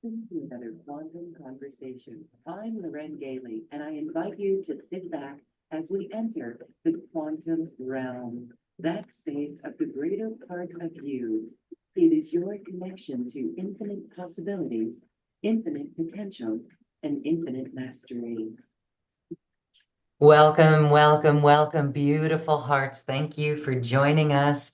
Welcome to another quantum conversation. I'm Loren Gailey, and I invite you to sit back as we enter the quantum realm, that space of the greater part of you. It is your connection to infinite possibilities, infinite potential, and infinite mastery. Welcome, welcome, welcome, beautiful hearts. Thank you for joining us.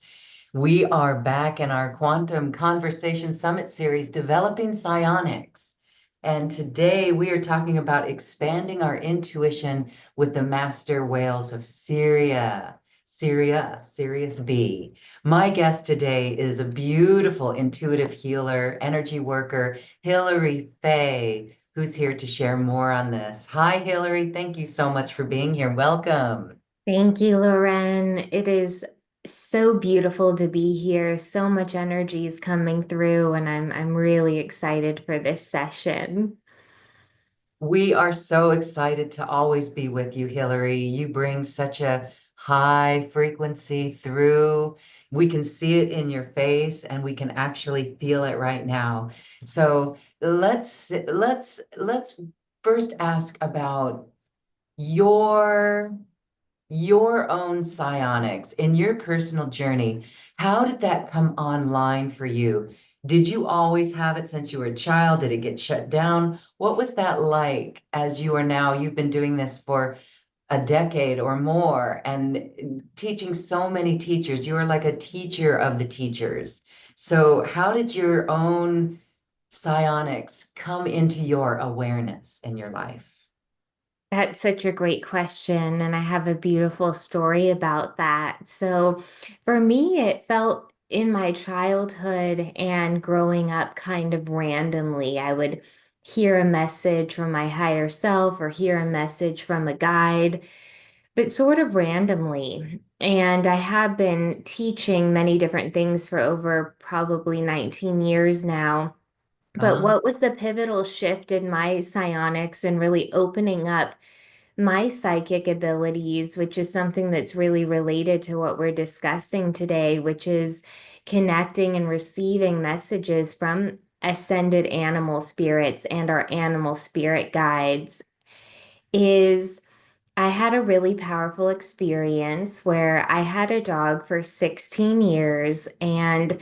We are back in our Quantum Conversation Summit series, Developing Psionics. And today we are talking about expanding our intuition with the master whales of Sirius B. My guest today is a beautiful intuitive healer, energy worker, Hilary Faye, who's here to share more on this. Hi, Hillary. Thank you so much for being here. Welcome. Thank you, Loren. It is so beautiful to be here. So much energy is coming through, and I'm really excited for this session. We are so excited to always be with you, Hillary. You bring such a high frequency through. We can see it in your face and we can actually feel it right now. So let's first ask about your your own psionics in your personal journey. How did that come online for you? Did you always have it since you were a child? Did it get shut down? What was that like as you are now? You've been doing this for a decade or more and teaching so many teachers. You are like a teacher of the teachers. So, how did your own psionics come into your awareness in your life? That's such a great question, and I have a beautiful story about that. So, for me, it felt in my childhood and growing up kind of randomly. I would hear a message from my higher self or hear a message from a guide, but sort of randomly. And I have been teaching many different things for over probably 19 years now. But Uh, what was the pivotal shift in my psionics and really opening up my psychic abilities, which is something that's really related to what we're discussing today, which is connecting and receiving messages from ascended animal spirits and our animal spirit guides, is I had a really powerful experience where I had a dog for 16 years, and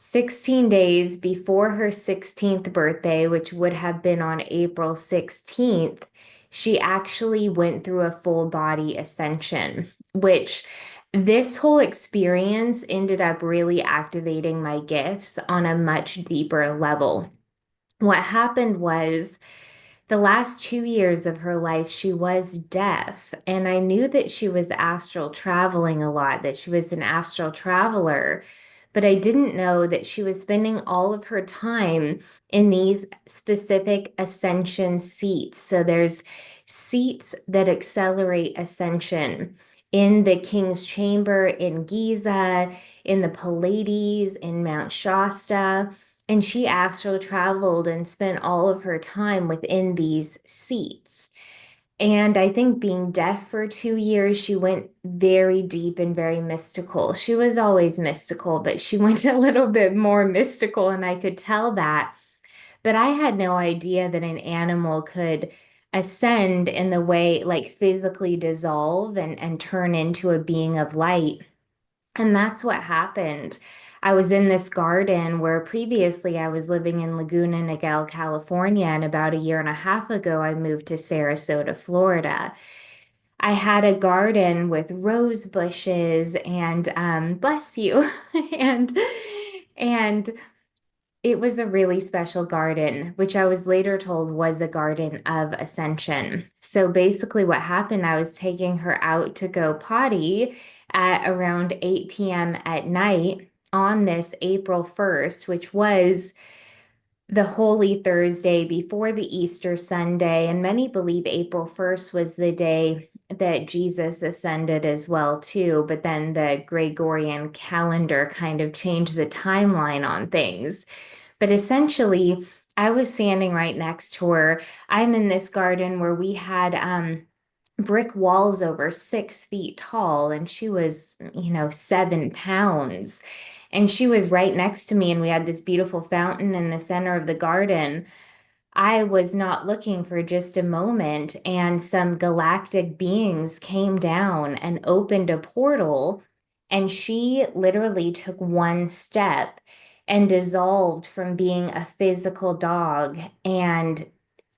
16 days before her 16th birthday, which would have been on April 16th, she actually went through a full body ascension, which this whole experience ended up really activating my gifts on a much deeper level. What happened was, the last 2 years of her life, she was deaf. And I knew that she was astral traveling a lot, that she was an astral traveler. But I didn't know that she was spending all of her time in these specific ascension seats. So there's seats that accelerate ascension in the King's Chamber in Giza, in the Pleiades, in Mount Shasta. And she astral traveled and spent all of her time within these seats. And I think being deaf for 2 years, she went very deep and very mystical. She was always mystical, but she went a little bit more mystical, and I could tell that. But I had no idea that an animal could ascend in the way, like physically dissolve and turn into a being of light. And that's what happened. I was in this garden where previously I was living in Laguna Niguel, California, and about a year and a half ago, I moved to Sarasota, Florida. I had a garden with rose bushes and bless you, and and it was a really special garden, which I was later told was a garden of ascension. So basically, what happened, I was taking her out to go potty at around 8 p.m. at night on this April 1st, which was the Holy Thursday before the Easter Sunday. And many believe April 1st was the day that Jesus ascended as well, too. But then the Gregorian calendar kind of changed the timeline on things. But essentially, I was standing right next to her. I'm in this garden where we had brick walls over 6 feet tall, and she was, 7 pounds. And she was right next to me, and we had this beautiful fountain in the center of the garden. I was not looking for just a moment, and some galactic beings came down and opened a portal, and she literally took one step and dissolved from being a physical dog and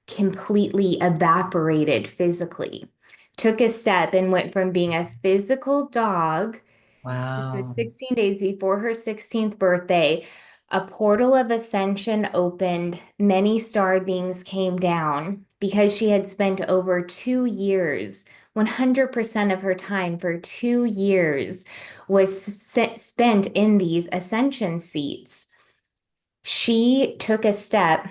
completely evaporated physically. Took a step and went from being a physical dog. This was Wow. 16 days before her 16th birthday. A portal of ascension opened. Many star beings came down because she had spent over 2 years, 100% of her time for 2 years was spent in these ascension seats. She took a step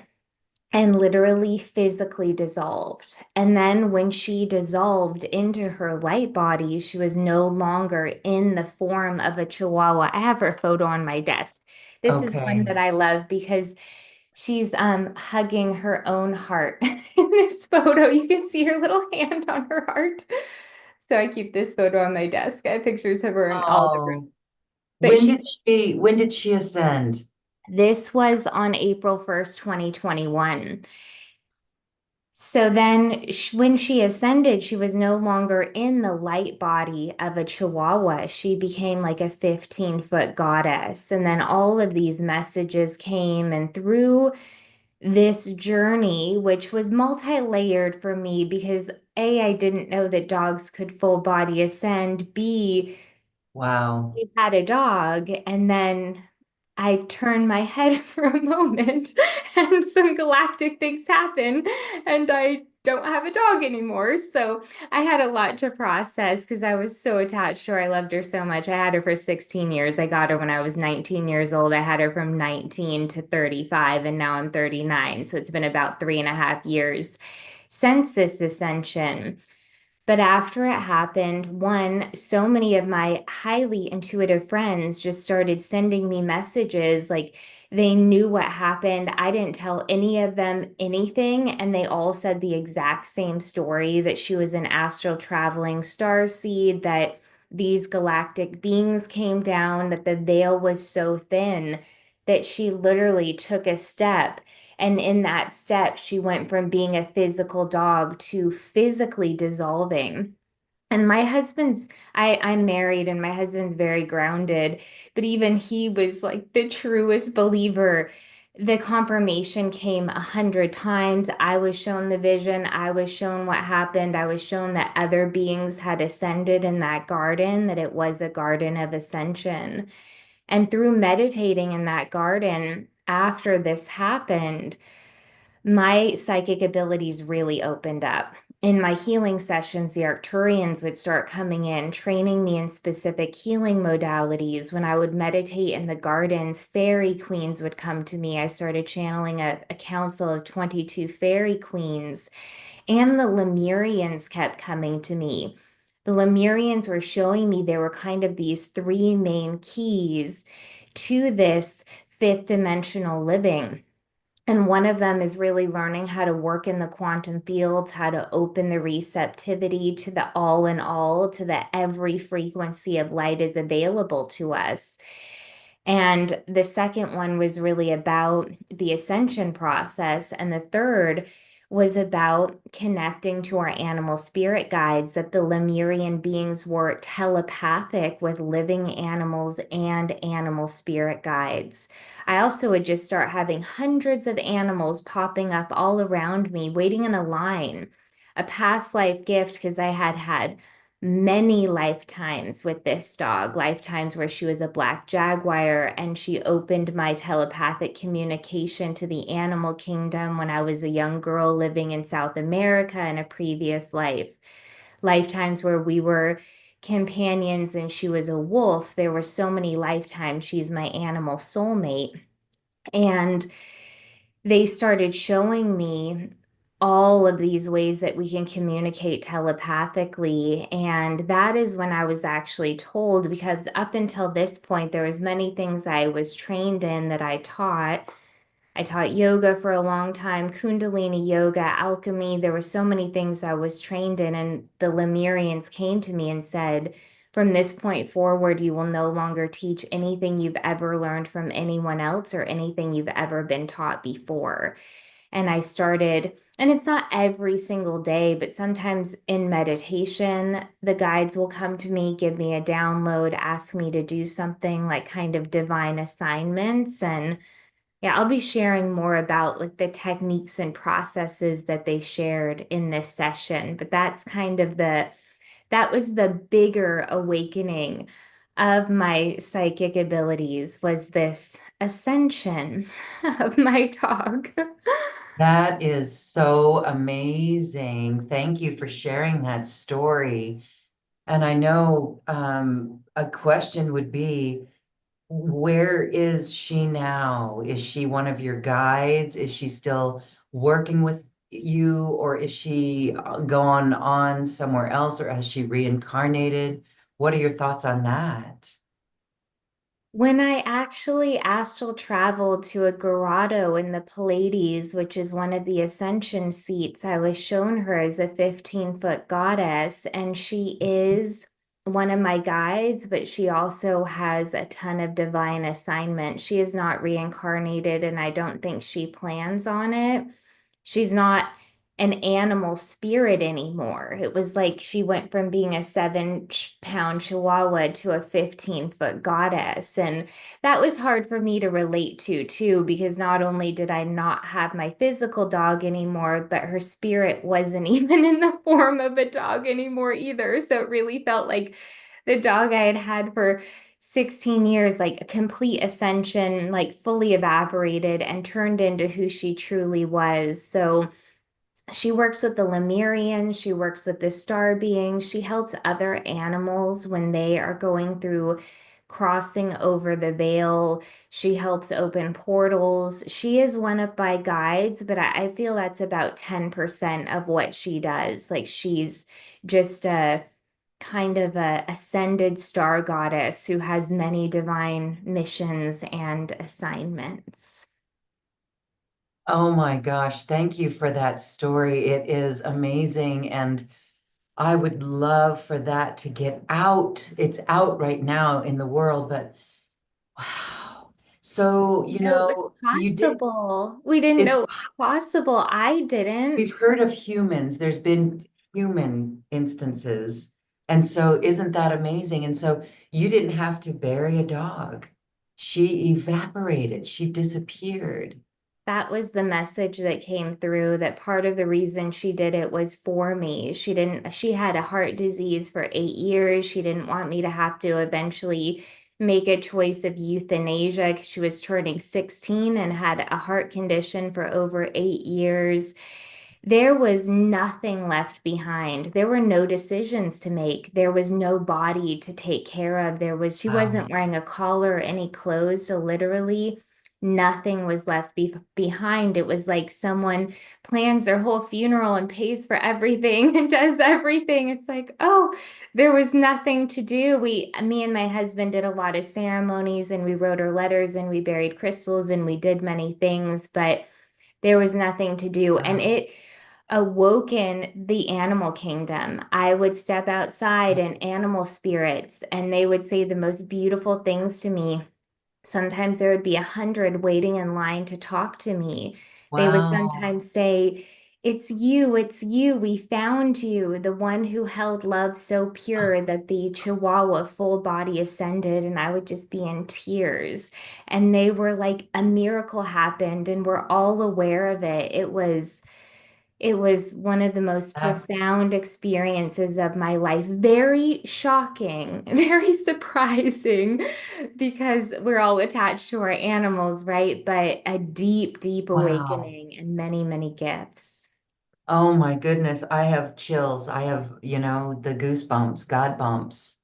and literally physically dissolved. And then when she dissolved into her light body, she was no longer in the form of a chihuahua. I have her photo on my desk. This is one Okay. that I love because she's hugging her own heart. In this photo, you can see her little hand on her heart. So I keep this photo on my desk. I have pictures of her in all the rooms. Oh, But when did she ascend? this was on April 1st, 2021. So then, when she ascended, she was no longer in the light body of a chihuahua. She became like a 15-foot goddess. And then all of these messages came, and through this journey, which was multi-layered for me because A, I didn't know that dogs could full body ascend. B, Wow. we had a dog, and then I turned my head for a moment and some galactic things happen, and I don't have a dog anymore. So I had a lot to process because I was so attached to her. I loved her so much. I had her for 16 years. I got her when I was 19 years old. I had her from 19 to 35, and now I'm 39. So it's been about 3.5 years since this ascension. But after it happened, one, so many of my highly intuitive friends just started sending me messages like they knew what happened. I didn't tell any of them anything, and they all said the exact same story, that she was an astral traveling star seed, that these galactic beings came down, that the veil was so thin that she literally took a step, and in that step, she went from being a physical dog to physically dissolving. And my husband's, I'm married and my husband's very grounded, but even he was like the truest believer. The confirmation came 100 times. I was shown the vision. I was shown what happened. I was shown that other beings had ascended in that garden, that it was a garden of ascension. And through meditating in that garden, after this happened, my psychic abilities really opened up. In my healing sessions, the Arcturians would start coming in, training me in specific healing modalities. When I would meditate in the gardens, fairy queens would come to me. I started channeling a council of 22 fairy queens, and the Lemurians kept coming to me. The Lemurians were showing me there were kind of these three main keys to this fifth dimensional living. And one of them is really learning how to work in the quantum fields, how to open the receptivity to the all in all, to the every frequency of light is available to us. And the second one was really about the ascension process. And the third was about connecting to our animal spirit guides, that the Lemurian beings were telepathic with living animals and animal spirit guides. I also would just start having hundreds of animals popping up all around me, waiting in a line, a past life gift because I had had many lifetimes with this dog, lifetimes where she was a black jaguar, and she opened my telepathic communication to the animal kingdom when I was a young girl living in South America in a previous life. Lifetimes where we were companions and she was a wolf. There were so many lifetimes. She's my animal soulmate. And they started showing me all of these ways that we can communicate telepathically. And that is when I was actually told, because up until this point, there was many things I was trained in that I taught. I taught yoga for a long time, Kundalini yoga, alchemy. There were so many things I was trained in. And the Lemurians came to me and said, from this point forward, you will no longer teach anything you've ever learned from anyone else or anything you've ever been taught before. And I started, and it's not every single day, but sometimes in meditation, the guides will come to me, give me a download, ask me to do something like kind of divine assignments. And yeah, I'll be sharing more about like the techniques and processes that they shared in this session. But that's kind of that was the bigger awakening of my psychic abilities, was this ascension of my dog. That is so amazing. Thank you for sharing that story. And I know a question would be, where is she now? Is she one of your guides? Is she still working with you, or is she gone on somewhere else, or has she reincarnated? What are your thoughts on that? When I actually astral traveled to a grotto in the Pleiades, which is one of the ascension seats, I was shown her as a 15-foot goddess, and she is one of my guides, but she also has a ton of divine assignment. She is not reincarnated, and I don't think she plans on it. She's not an animal spirit anymore. It was like she went from being a 7-pound chihuahua to a 15-foot goddess. And that was hard for me to relate to, too, because not only did I not have my physical dog anymore, but her spirit wasn't even in the form of a dog anymore either. So it really felt like the dog I had had for 16 years, like a complete ascension, like fully evaporated and turned into who she truly was. So she works with the Lemurians, she works with the star beings, she helps other animals when they are going through crossing over the veil. She helps open portals. She is one of my guides, but I feel that's about 10% of what she does. Like she's just a kind of a ascended star goddess who has many divine missions and assignments. Oh my gosh, thank you for that story. It is amazing. And I would love for that to get out. It's out right now in the world, but wow. So, No, it was you did, possible. We didn't it's, know it was possible. I didn't. we've heard of humans, there's been human instances. And so, isn't that amazing? And so, you didn't have to bury a dog. She evaporated, she disappeared. That was the message that came through, that part of the reason she did it was for me. She had a heart disease for 8 years. She didn't want me to have to eventually make a choice of euthanasia because she was turning 16 and had a heart condition for over 8 years. There was nothing left behind. There were no decisions to make. There was no body to take care of. She Wow. wasn't wearing a collar or any clothes. So literally nothing was left behind. It was like someone plans their whole funeral and pays for everything and does everything. It's like, oh, there was nothing to do. Me and my husband did a lot of ceremonies, and we wrote her letters, and we buried crystals, and we did many things, but there was nothing to do. And Wow. it awoken the animal kingdom. I would step outside and animal spirits, and they would say the most beautiful things to me. Sometimes there would be 100 waiting in line to talk to me. They would Wow. sometimes say, it's you, we found you, the one who held love so pure that the Chihuahua full body ascended, and I would just be in tears. And they were like, a miracle happened, and we're all aware of it. It was one of the most That, profound experiences of my life. Very shocking, very surprising, because we're all attached to our animals, right? But a deep, deep wow. awakening and many, many gifts. Oh my goodness, I have chills. I have, the goosebumps, God bumps.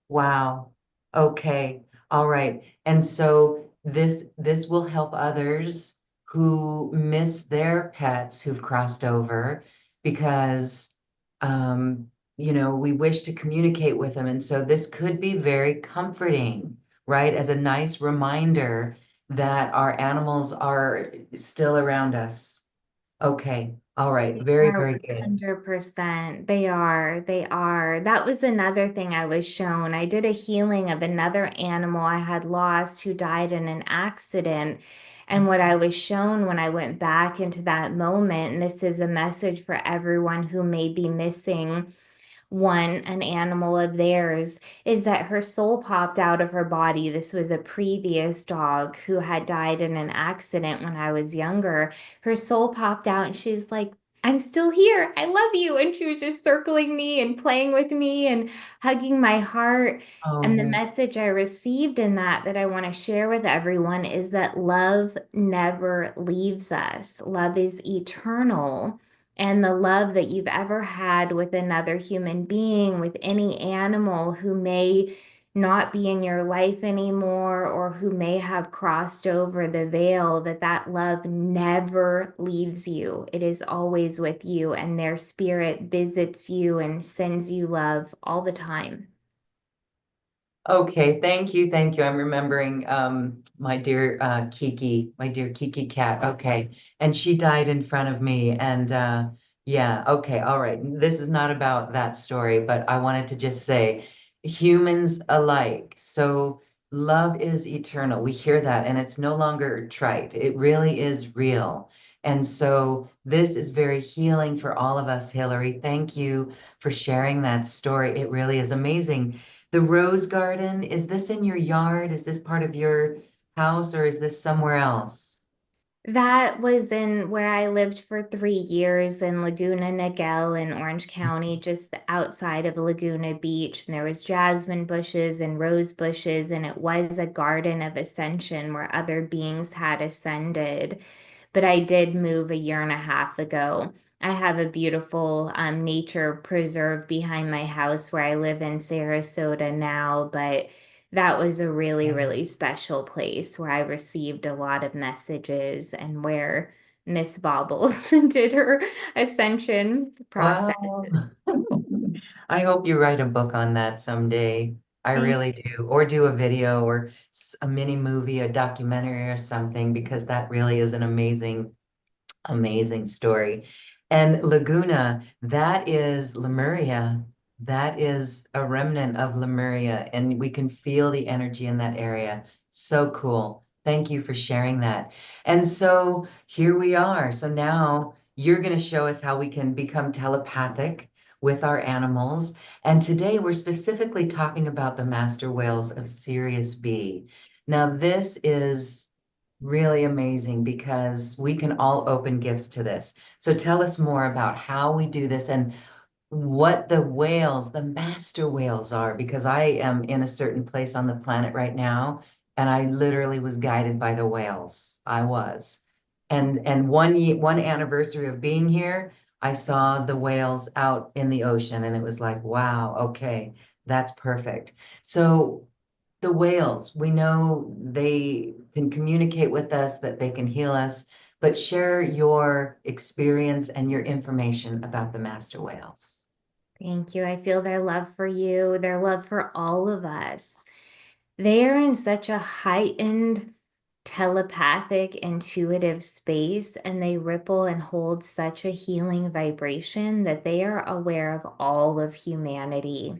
Wow. Okay. All right. And so this will help others who miss their pets who've crossed over because we wish to communicate with them. And so this could be very comforting, right? As a nice reminder that our animals are still around us. Okay. All right. They Very, are very good. 100%. They are. They are. That was another thing I was shown. I did a healing of another animal I had lost who died in an accident. And what I was shown when I went back into that moment, and this is a message for everyone who may be missing an animal of theirs, is that her soul popped out of her body. This was a previous dog who had died in an accident when I was younger. Her soul popped out and she's like, I'm still here. I love you. And she was just circling me and playing with me and hugging my heart. And the Oh, message I received in that I want to share with everyone is that love never leaves us. Love is eternal. And the love that you've ever had with another human being, with any animal who may not be in your life anymore or who may have crossed over the veil, that love never leaves you. It is always with you, and their spirit visits you and sends you love all the time. okay. Thank you. Thank you. I'm remembering my dear Kiki cat. Okay. And she died in front of me. And yeah, okay. All right. This is not about that story, but I wanted to just say humans alike. So love is eternal. We hear that and it's no longer trite. It really is real. And so this is very healing for all of us, Hillary. Thank you for sharing that story. It really is amazing. The rose garden, is this in your yard? Is this part of your house or is this somewhere else? That was in where I lived for 3 years in Laguna Niguel in Orange County, just outside of Laguna Beach. And there was jasmine bushes and rose bushes, and it was a garden of ascension where other beings had ascended. But I did move a year and a half ago. I have a beautiful nature preserve behind my house where I live in Sarasota now, but that was a really, really special place where I received a lot of messages and where Miss Baubles did her ascension Wow. processes. I hope you write a book on that someday. I Thank really do. Or do a video or a mini movie, a documentary or something, because that really is an amazing story. And Laguna, that is Lemuria. That is a remnant of Lemuria, and we can feel the energy in that area. So cool. Thank you for sharing that. And so here we are. So now you're going to show us how we can become telepathic with our animals. And today we're specifically talking about the master whales of Sirius B. Now, this is really amazing because we can all open gifts to this. So tell us more about how we do this and what the whales, the master whales are, because I am in a certain place on the planet right now, and I literally was guided by the whales. I was. And one anniversary of being here, I saw the whales out in the ocean and it was like, wow, okay, that's perfect. So the whales, we know they can communicate with us, that they can heal us, but share your experience and your information about the master whales. Thank you. I feel their love for you, their love for all of us. They are in such a heightened telepathic, intuitive space, and they ripple and hold such a healing vibration that they are aware of all of humanity.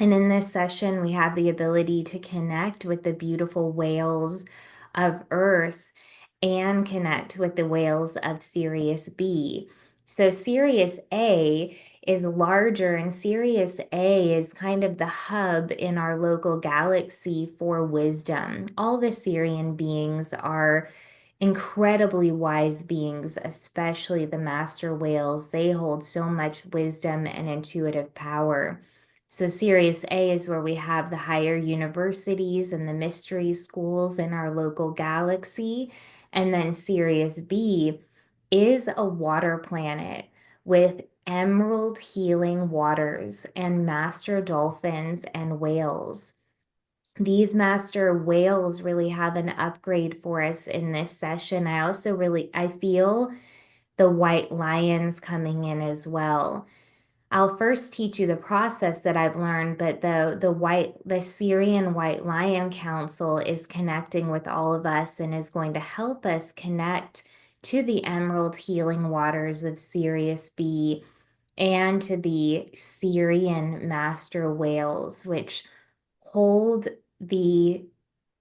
And in this session, we have the ability to connect with the beautiful whales of Earth and connect with the whales of Sirius B. So Sirius A is larger, and Sirius A is kind of the hub in our local galaxy for wisdom. All the Sirian beings are incredibly wise beings, especially the master whales. They hold so much wisdom and intuitive power. So Sirius A is where we have the higher universities and the mystery schools in our local galaxy. And then Sirius B is a water planet with emerald healing waters and master dolphins and whales. These master whales really have an upgrade for us in this session. I feel the white lions coming in as well. I'll first teach you the process that I've learned, but the Sirian White Lion Council is connecting with all of us and is going to help us connect to the emerald healing waters of Sirius B, and to the Sirian master whales, which hold the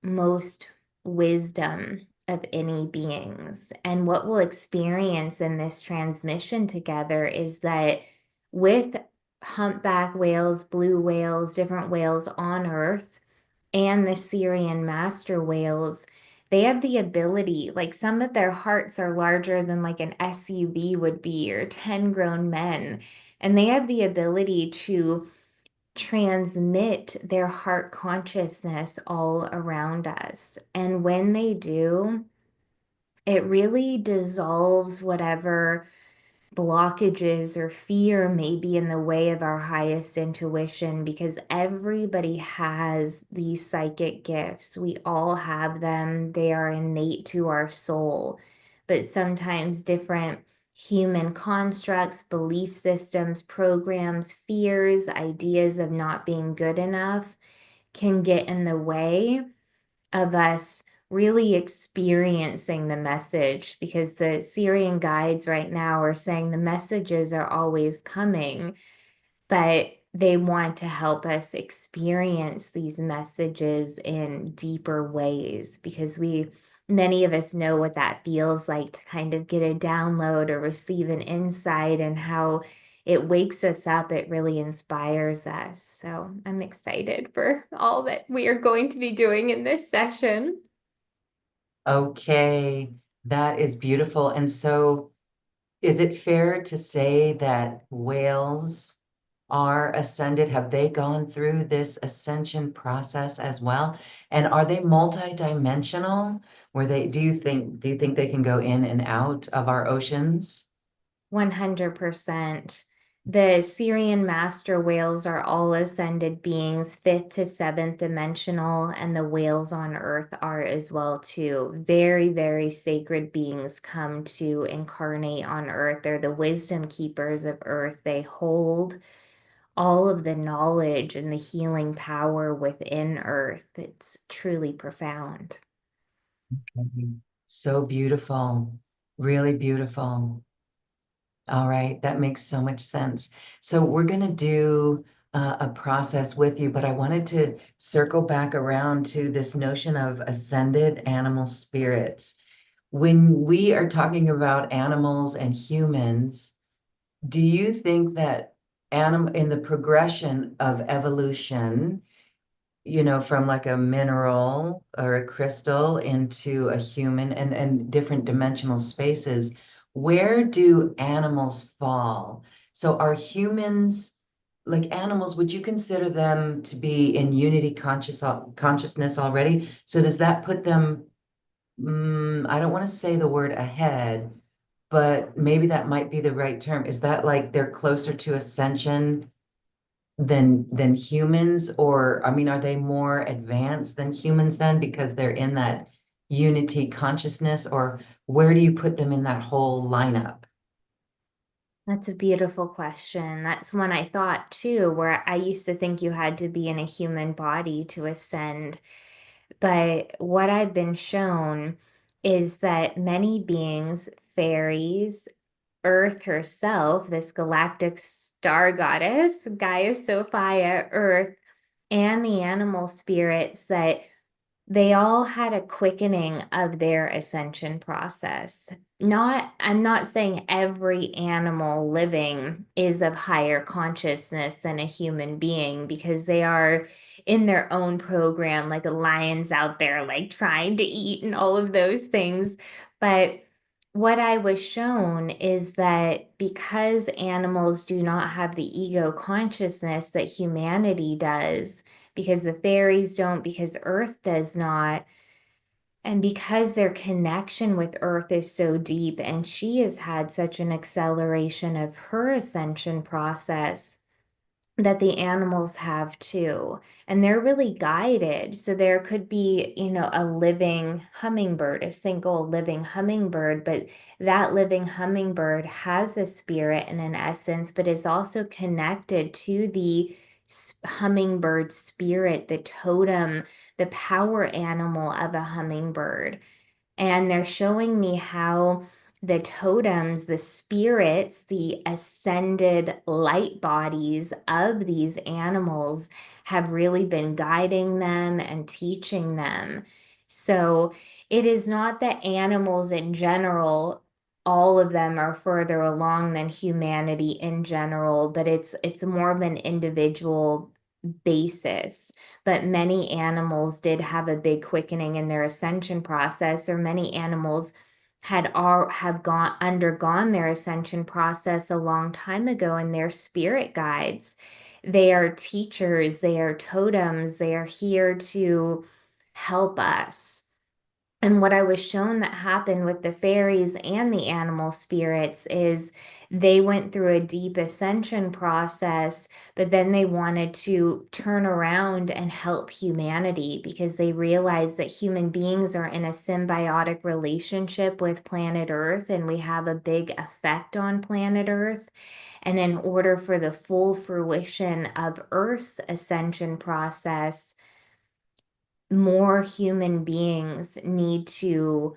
most wisdom of any beings. And what we'll experience in this transmission together is that with humpback whales, blue whales, different whales on Earth, and the Sirian master whales, they have the ability, like some of their hearts are larger than like an SUV would be, or 10 grown men. And they have the ability to transmit their heart consciousness all around us. And when they do, it really dissolves whatever blockages or fear may be in the way of our highest intuition, because everybody has these psychic gifts. We all have them. They are innate to our soul. But sometimes different human constructs, belief systems, programs, fears, ideas of not being good enough can get in the way of us really experiencing the message, because the Sirian guides right now are saying the messages are always coming, but they want to help us experience these messages in deeper ways, because many of us know what that feels like to kind of get a download or receive an insight, and how it wakes us up. It really inspires us. So I'm excited for all that we are going to be doing in this session. Okay, that is beautiful. And so is it fair to say that whales are ascended? Have they gone through this ascension process as well? And are they multidimensional? Do you think they can go in and out of our oceans? 100%. The Sirian master whales are all ascended beings, fifth to seventh dimensional, and the whales on Earth are as well too. Very, very sacred beings come to incarnate on Earth. They're the wisdom keepers of Earth. They hold all of the knowledge and the healing power within Earth. It's truly profound. So beautiful, really beautiful. All right, that makes so much sense. So we're going to do a process with you, but I wanted to circle back around to this notion of ascended animal spirits. When we are talking about animals and humans, do you think that in the progression of evolution, from like a mineral or a crystal into a human and different dimensional spaces, where do animals fall? So are humans like animals? Would you consider them to be in unity consciousness already? So does that put them, I don't want to say the word ahead, but maybe that might be the right term. Is that like they're closer to ascension than humans? Or I mean, are they more advanced than humans then because they're in that unity consciousness? Or where do you put them in that whole lineup? That's a beautiful question. That's one I thought too, where I used to think you had to be in a human body to ascend. But what I've been shown is that many beings, fairies, Earth herself, this galactic star goddess, Gaia Sophia, Earth, and the animal spirits, that they all had a quickening of their ascension process. I'm not saying every animal living is of higher consciousness than a human being, because they are in their own program, like the lions out there, like trying to eat and all of those things. But what I was shown is that because animals do not have the ego consciousness that humanity does, because the fairies don't, because Earth does not, and because their connection with Earth is so deep, and she has had such an acceleration of her ascension process, that the animals have too. And they're really guided. So there could be, a living hummingbird, a single living hummingbird, but that living hummingbird has a spirit and an essence, but is also connected to the hummingbird spirit, the totem, the power animal of a hummingbird. And they're showing me how the totems, the spirits, the ascended light bodies of these animals have really been guiding them and teaching them. So it is not that animals in general, all of them are further along than humanity in general, but it's more of an individual basis. But many animals did have a big quickening in their ascension process, or many animals have undergone their ascension process a long time ago, and they're spirit guides. They are teachers, they are totems, they are here to help us. And what I was shown that happened with the fairies and the animal spirits is they went through a deep ascension process, but then they wanted to turn around and help humanity because they realized that human beings are in a symbiotic relationship with planet Earth, and we have a big effect on planet Earth. And in order for the full fruition of Earth's ascension process, more human beings need to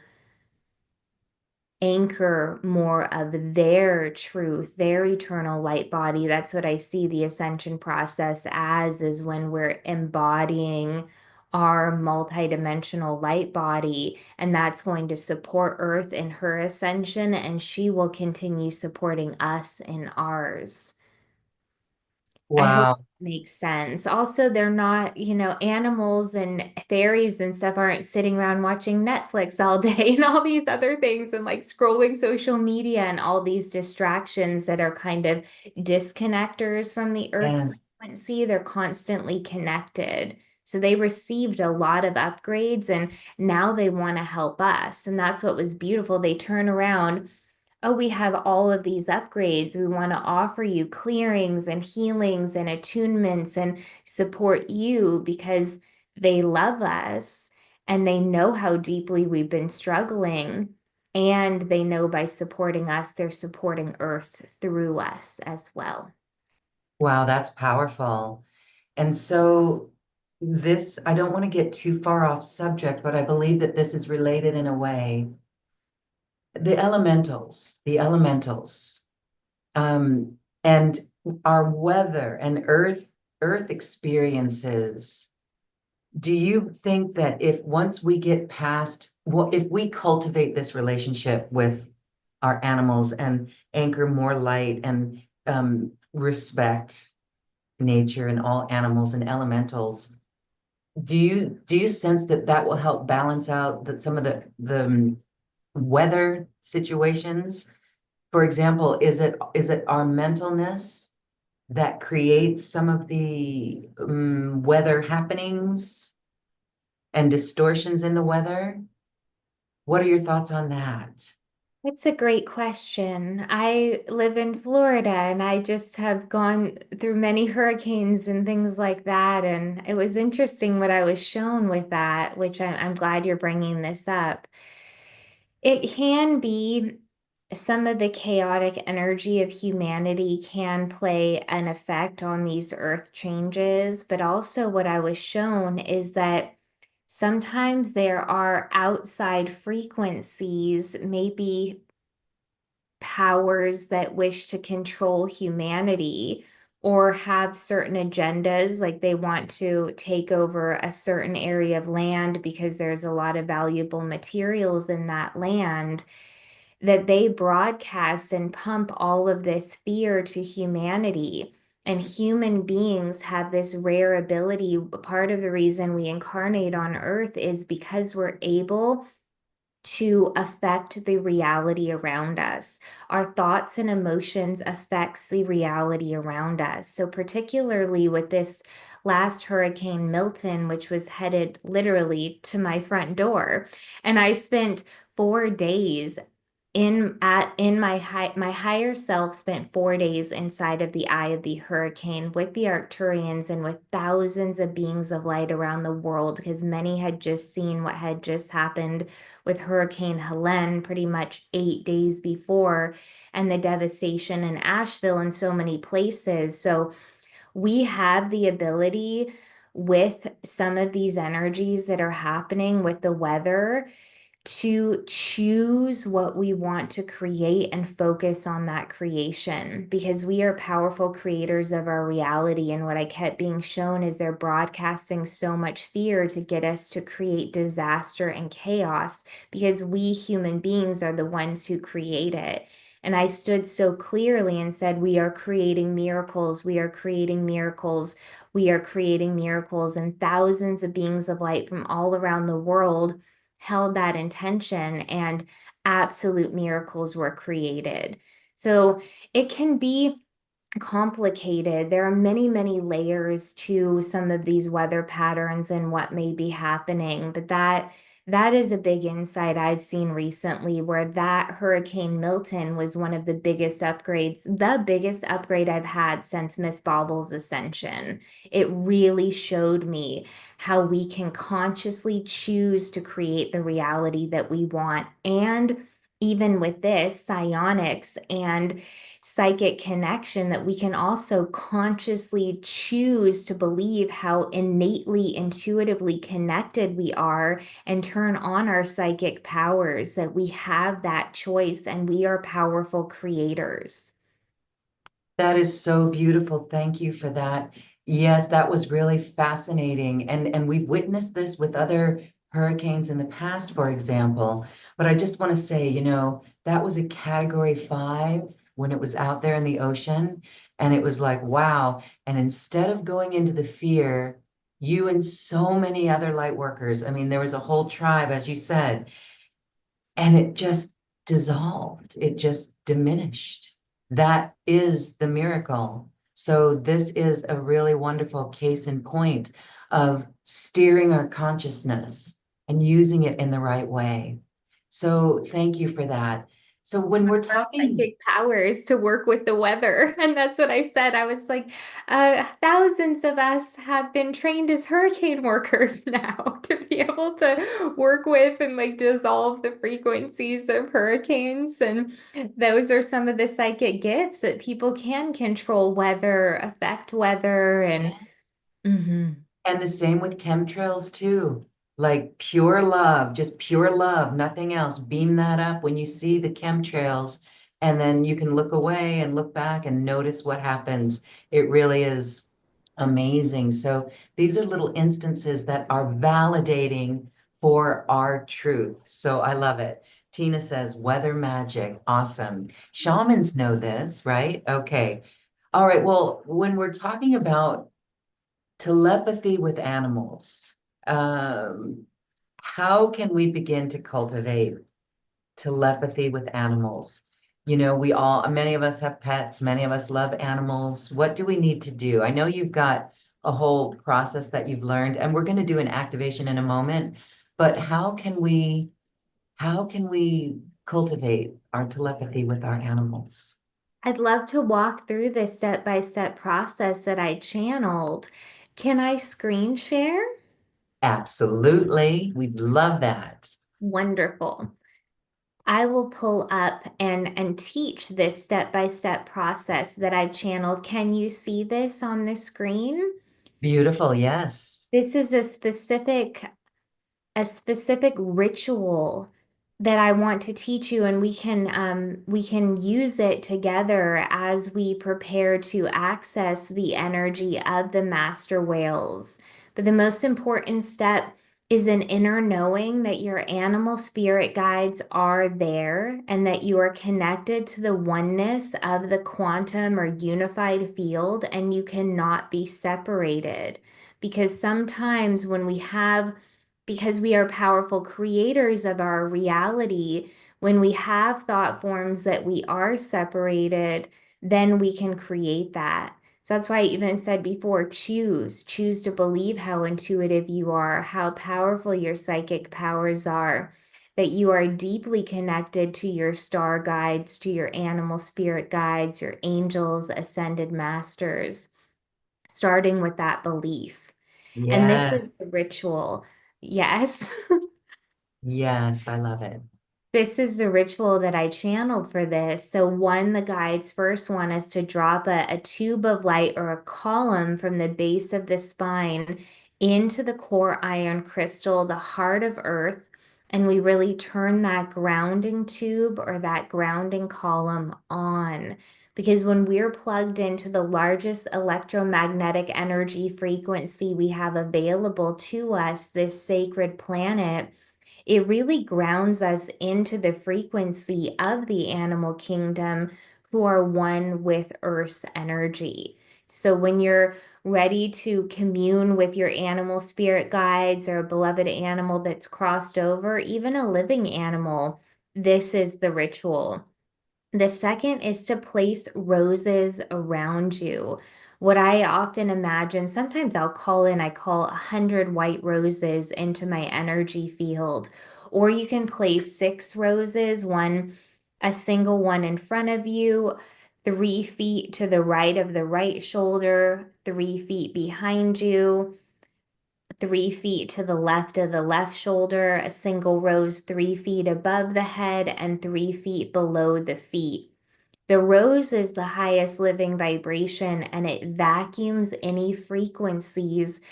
anchor more of their truth, their eternal light body. That's what I see the ascension process as, is when we're embodying our multidimensional light body, and that's going to support Earth in her ascension, and she will continue supporting us in ours. I hope Wow. that makes sense. Also, they're not, animals and fairies and stuff aren't sitting around watching Netflix all day and all these other things and like scrolling social media and all these distractions that are kind of disconnectors from the earth Yes. frequency. They're constantly connected. So they received a lot of upgrades, and now they want to help us. And that's what was beautiful. They turn around, oh, we have all of these upgrades. We want to offer you clearings and healings and attunements and support you because they love us and they know how deeply we've been struggling. And they know by supporting us, they're supporting Earth through us as well. Wow, that's powerful. And so this, I don't want to get too far off subject, but I believe that this is related in a way. The elementals, and our weather and earth experiences. Do you think that if once we get past, well, if we cultivate this relationship with our animals and anchor more light and respect nature and all animals and elementals, do you sense that that will help balance out that some of the weather situations? For example, is it our mentalness that creates some of the weather happenings and distortions in the weather? What are your thoughts on that? It's a great question. I live in Florida and I just have gone through many hurricanes and things like that. And it was interesting what I was shown with that, which I'm glad you're bringing this up. It can be some of the chaotic energy of humanity can play an effect on these earth changes, but also what I was shown is that sometimes there are outside frequencies, maybe powers that wish to control humanity or have certain agendas, like they want to take over a certain area of land because there's a lot of valuable materials in that land, that they broadcast and pump all of this fear to humanity. And human beings have this rare ability. Part of the reason we incarnate on Earth is because we're able to affect the reality around us. Our thoughts and emotions affects the reality around us. So particularly with this last hurricane Milton, which was headed literally to my front door, and I spent 4 days in my higher self spent 4 days inside of the eye of the hurricane with the Arcturians and with thousands of beings of light around the world, because many had just seen what had just happened with Hurricane Helene pretty much 8 days before, and the devastation in Asheville and so many places. So we have the ability with some of these energies that are happening with the weather to choose what we want to create and focus on that creation, because we are powerful creators of our reality. And what I kept being shown is they're broadcasting so much fear to get us to create disaster and chaos, because we human beings are the ones who create it. And I stood so clearly and said, we are creating miracles. We are creating miracles. We are creating miracles. And thousands of beings of light from all around the world held that intention, and absolute miracles were created. So it can be complicated. There are many, many layers to some of these weather patterns and what may be happening, but that is a big insight I've seen recently, where that Hurricane Milton was one of the biggest upgrades, the biggest upgrade I've had since Miss Bobble's ascension. It really showed me how we can consciously choose to create the reality that we want. And even with this, psionics and psychic connection, that we can also consciously choose to believe how innately, intuitively connected we are and turn on our psychic powers, that we have that choice and we are powerful creators. That is so beautiful. Thank you for that. Yes, that was really fascinating. And we've witnessed this with other hurricanes in the past, for example. But I just want to say, that was a category 5 when it was out there in the ocean. And it was like, wow. And instead of going into the fear, you and so many other light workers, I mean, there was a whole tribe, as you said, and it just dissolved. It just diminished. That is the miracle. So this is a really wonderful case in point of steering our consciousness and using it in the right way. So thank you for that. So when we're Our talking, psychic powers to work with the weather. And that's what I said. I was like, thousands of us have been trained as hurricane workers now to be able to work with and like dissolve the frequencies of hurricanes. And those are some of the psychic gifts that people can control weather, affect weather, and yes. mhm. And the same with chemtrails too. Like pure love, just pure love, nothing else. Beam that up when you see the chemtrails, and then you can look away and look back and notice what happens. It really is amazing. So these are little instances that are validating for our truth. So I love it. Tina says, weather magic. Awesome. Shamans know this, right? Okay. All right. Well, when we're talking about telepathy with animals. How can we begin to cultivate telepathy with animals? Many of us have pets, many of us love animals. What do we need to do? I know you've got a whole process that you've learned, and we're going to do an activation in a moment, but how can we cultivate our telepathy with our animals? I'd love to walk through this step-by-step process that I channeled. Can I screen share? Absolutely. We'd love that. Wonderful. I will pull up and teach this step-by-step process that I've channeled. Can you see this on the screen? Beautiful. Yes. This is a specific ritual that I want to teach you, and we can use it together as we prepare to access the energy of the master whales. But the most important step is an inner knowing that your animal spirit guides are there and that you are connected to the oneness of the quantum or unified field, and you cannot be separated. Because sometimes because we are powerful creators of our reality, when we have thought forms that we are separated, then we can create that. So that's why I even said before, choose to believe how intuitive you are, how powerful your psychic powers are, that you are deeply connected to your star guides, to your animal spirit guides, your angels, ascended masters, starting with that belief. And this Yes. is the ritual. Yes. Yes, I love it. This is the ritual that I channeled for this. So the guides first want us to drop a tube of light or a column from the base of the spine into the core iron crystal, the heart of earth. and we really turn that grounding tube or that grounding column on. Because when we're plugged into the largest electromagnetic energy frequency we have available to us, this sacred planet, it really grounds us into the frequency of the animal kingdom who are one with Earth's energy. So when you're ready to commune with your animal spirit guides or a beloved animal that's crossed over, even a living animal, this is the ritual. The second is to place roses around you. What I often imagine, sometimes I call 100 white roses into my energy field. Or you can place 6 roses, a single one in front of you, 3 feet to the right of the right shoulder, 3 feet behind you, 3 feet to the left of the left shoulder, a single rose 3 feet above the head, and 3 feet below the feet. The rose is the highest living vibration, and it vacuums any frequencies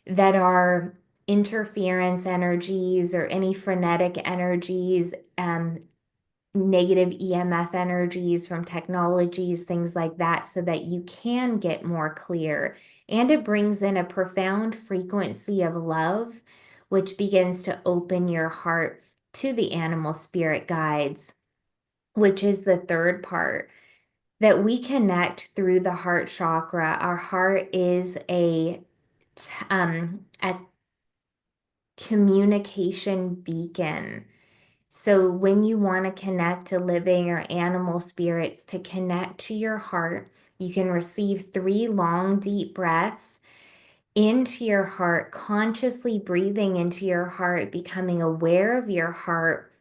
that are interference energies or any frenetic energies, negative EMF energies from technologies, things like that, so that you can get more clear. And it brings in a profound frequency of love, which begins to open your heart to the animal spirit guides, which is the third part, that we connect through the heart chakra. Our heart is a communication beacon. So when you want to connect to living or animal spirits, to connect to your heart, you can receive 3 long, deep breaths into your heart, consciously breathing into your heart, becoming aware of your heart.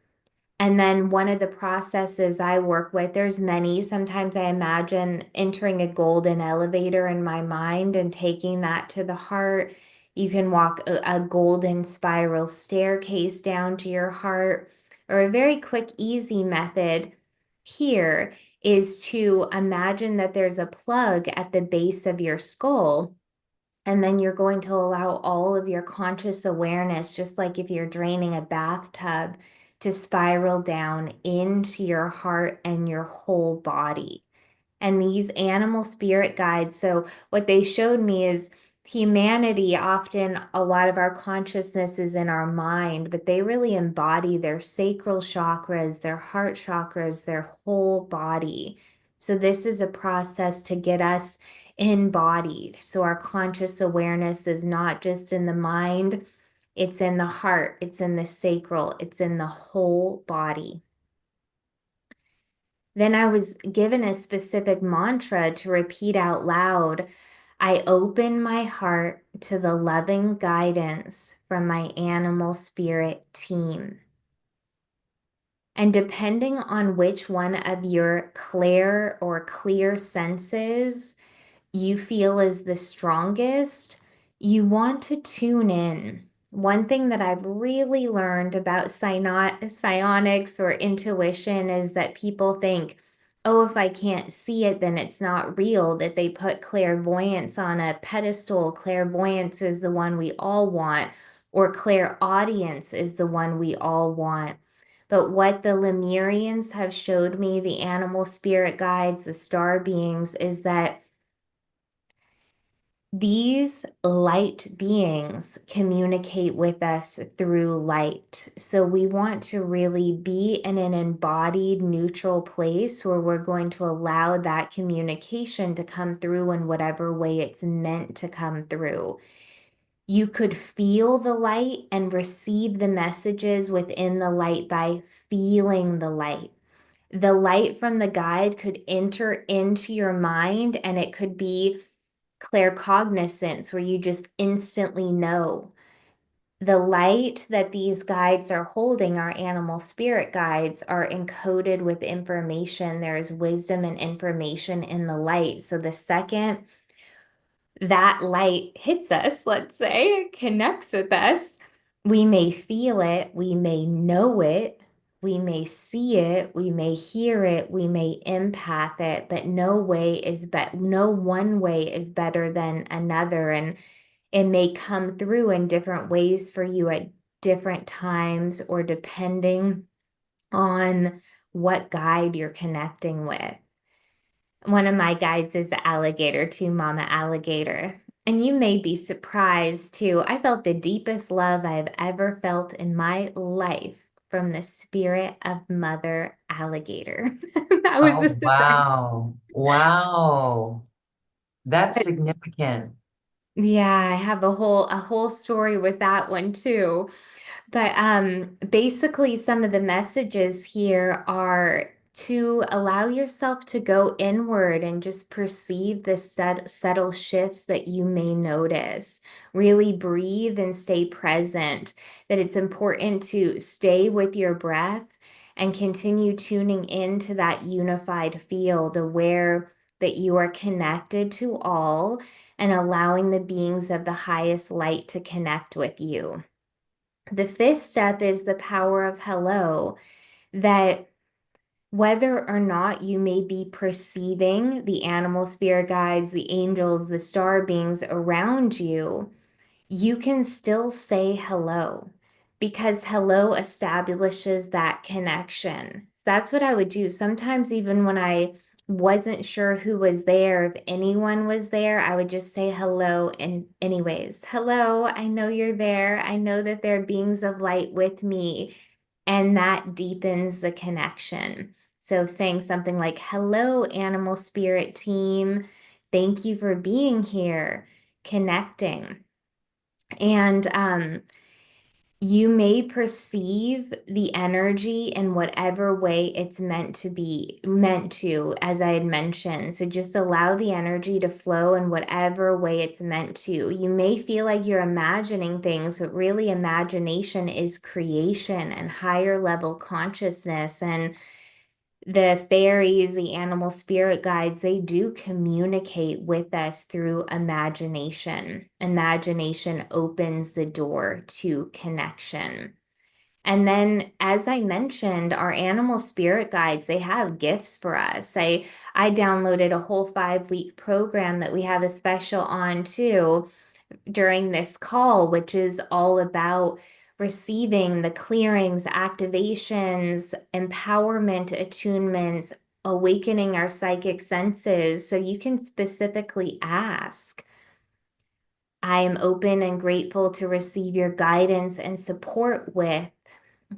And then one of the processes I work with, there's many. Sometimes I imagine entering a golden elevator in my mind and taking that to the heart. You can walk a golden spiral staircase down to your heart. Or a very quick, easy method here is to imagine that there's a plug at the base of your skull. And then you're going to allow all of your conscious awareness, just like if you're draining a bathtub, to spiral down into your heart and your whole body. And these animal spirit guides, so what they showed me is humanity, often a lot of our consciousness is in our mind, but they really embody their sacral chakras, their heart chakras, their whole body. So this is a process to get us embodied. So our conscious awareness is not just in the mind, it's in the heart, it's in the sacral, it's in the whole body. Then I was given a specific mantra to repeat out loud. I open my heart to the loving guidance from my animal spirit team. And depending on which one of your clair or clear senses you feel is the strongest, you want to tune in. One thing that I've really learned about psionics or intuition is that people think, oh, if I can't see it, then it's not real, that they put clairvoyance on a pedestal. Clairvoyance is the one we all want, or clairaudience is the one we all want. But what the Lemurians have showed me, the animal spirit guides, the star beings, is that these light beings communicate with us through light. So we want to really be in an embodied, neutral place where we're going to allow that communication to come through in whatever way it's meant to come through. You could feel the light and receive the messages within the light by feeling the light. The light from the guide could enter into your mind, and it could be claircognizance, where you just instantly know. The light that these guides are holding, our animal spirit guides, are encoded with information. There is wisdom and information in the light. So the second that light hits us, let's say, connects with us, we may feel it, we may know it, we may see it, we may hear it, we may empath it, but no one way is better than another. And it may come through in different ways for you at different times or depending on what guide you're connecting with. One of my guides is the alligator too, Mama Alligator. And you may be surprised too. I felt the deepest love I've ever felt in my life from the spirit of Mother Alligator. That was the Oh, surprise. wow. Wow. That's significant. Yeah, I have a whole story with that one too. But basically, some of the messages here are to allow yourself to go inward and just perceive the subtle shifts that you may notice. Really breathe and stay present. That it's important to stay with your breath and continue tuning into that unified field, aware that you are connected to all and allowing the beings of the highest light to connect with you. The fifth step is the power of hello, that whether or not you may be perceiving the animal spirit guides, the angels, the star beings around you, you can still say hello because hello establishes that connection. That's what I would do. Sometimes, even when I wasn't sure who was there, if anyone was there, I would just say hello. And, anyways, hello, I know you're there. I know that there are beings of light with me. And that deepens the connection. So, saying something like, hello, animal spirit team. Thank you for being here, connecting. And you may perceive the energy in whatever way it's meant to be, as I had mentioned. So just allow the energy to flow in whatever way it's meant to. You may feel like you're imagining things, but really imagination is creation and higher level consciousness. And the fairies, the animal spirit guides, they do communicate with us through imagination. Imagination opens the door to connection. And then, as I mentioned, our animal spirit guides, they have gifts for us. I downloaded a whole 5-week program that we have a special on too during this call, which is all about receiving the clearings, activations, empowerment, attunements, awakening our psychic senses. So you can specifically ask, I am open and grateful to receive your guidance and support with.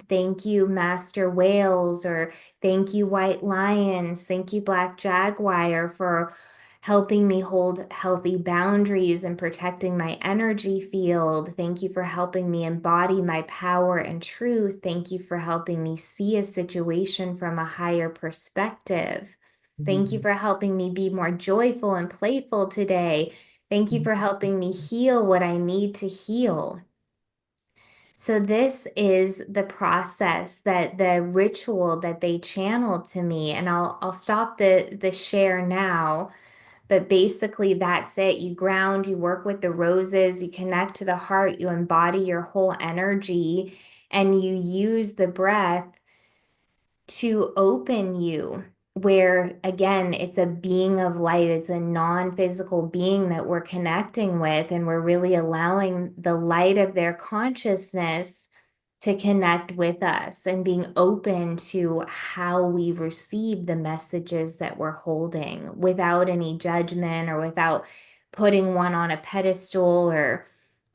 Thank you, Master Whales, or thank you, White Lions. Thank you, Black Jaguar, for helping me hold healthy boundaries and protecting my energy field. Thank you for helping me embody my power and truth. Thank you for helping me see a situation from a higher perspective. Thank you for helping me be more joyful and playful today. Thank you for helping me heal what I need to heal. So this is the process, that the ritual that they channeled to me, and I'll stop the share now, but basically that's it. You ground, you work with the roses, you connect to the heart, you embody your whole energy, and you use the breath to open you, where again, it's a being of light, it's a non-physical being that we're connecting with, and we're really allowing the light of their consciousness to connect with us and being open to how we receive the messages that we're holding without any judgment or without putting one on a pedestal. Or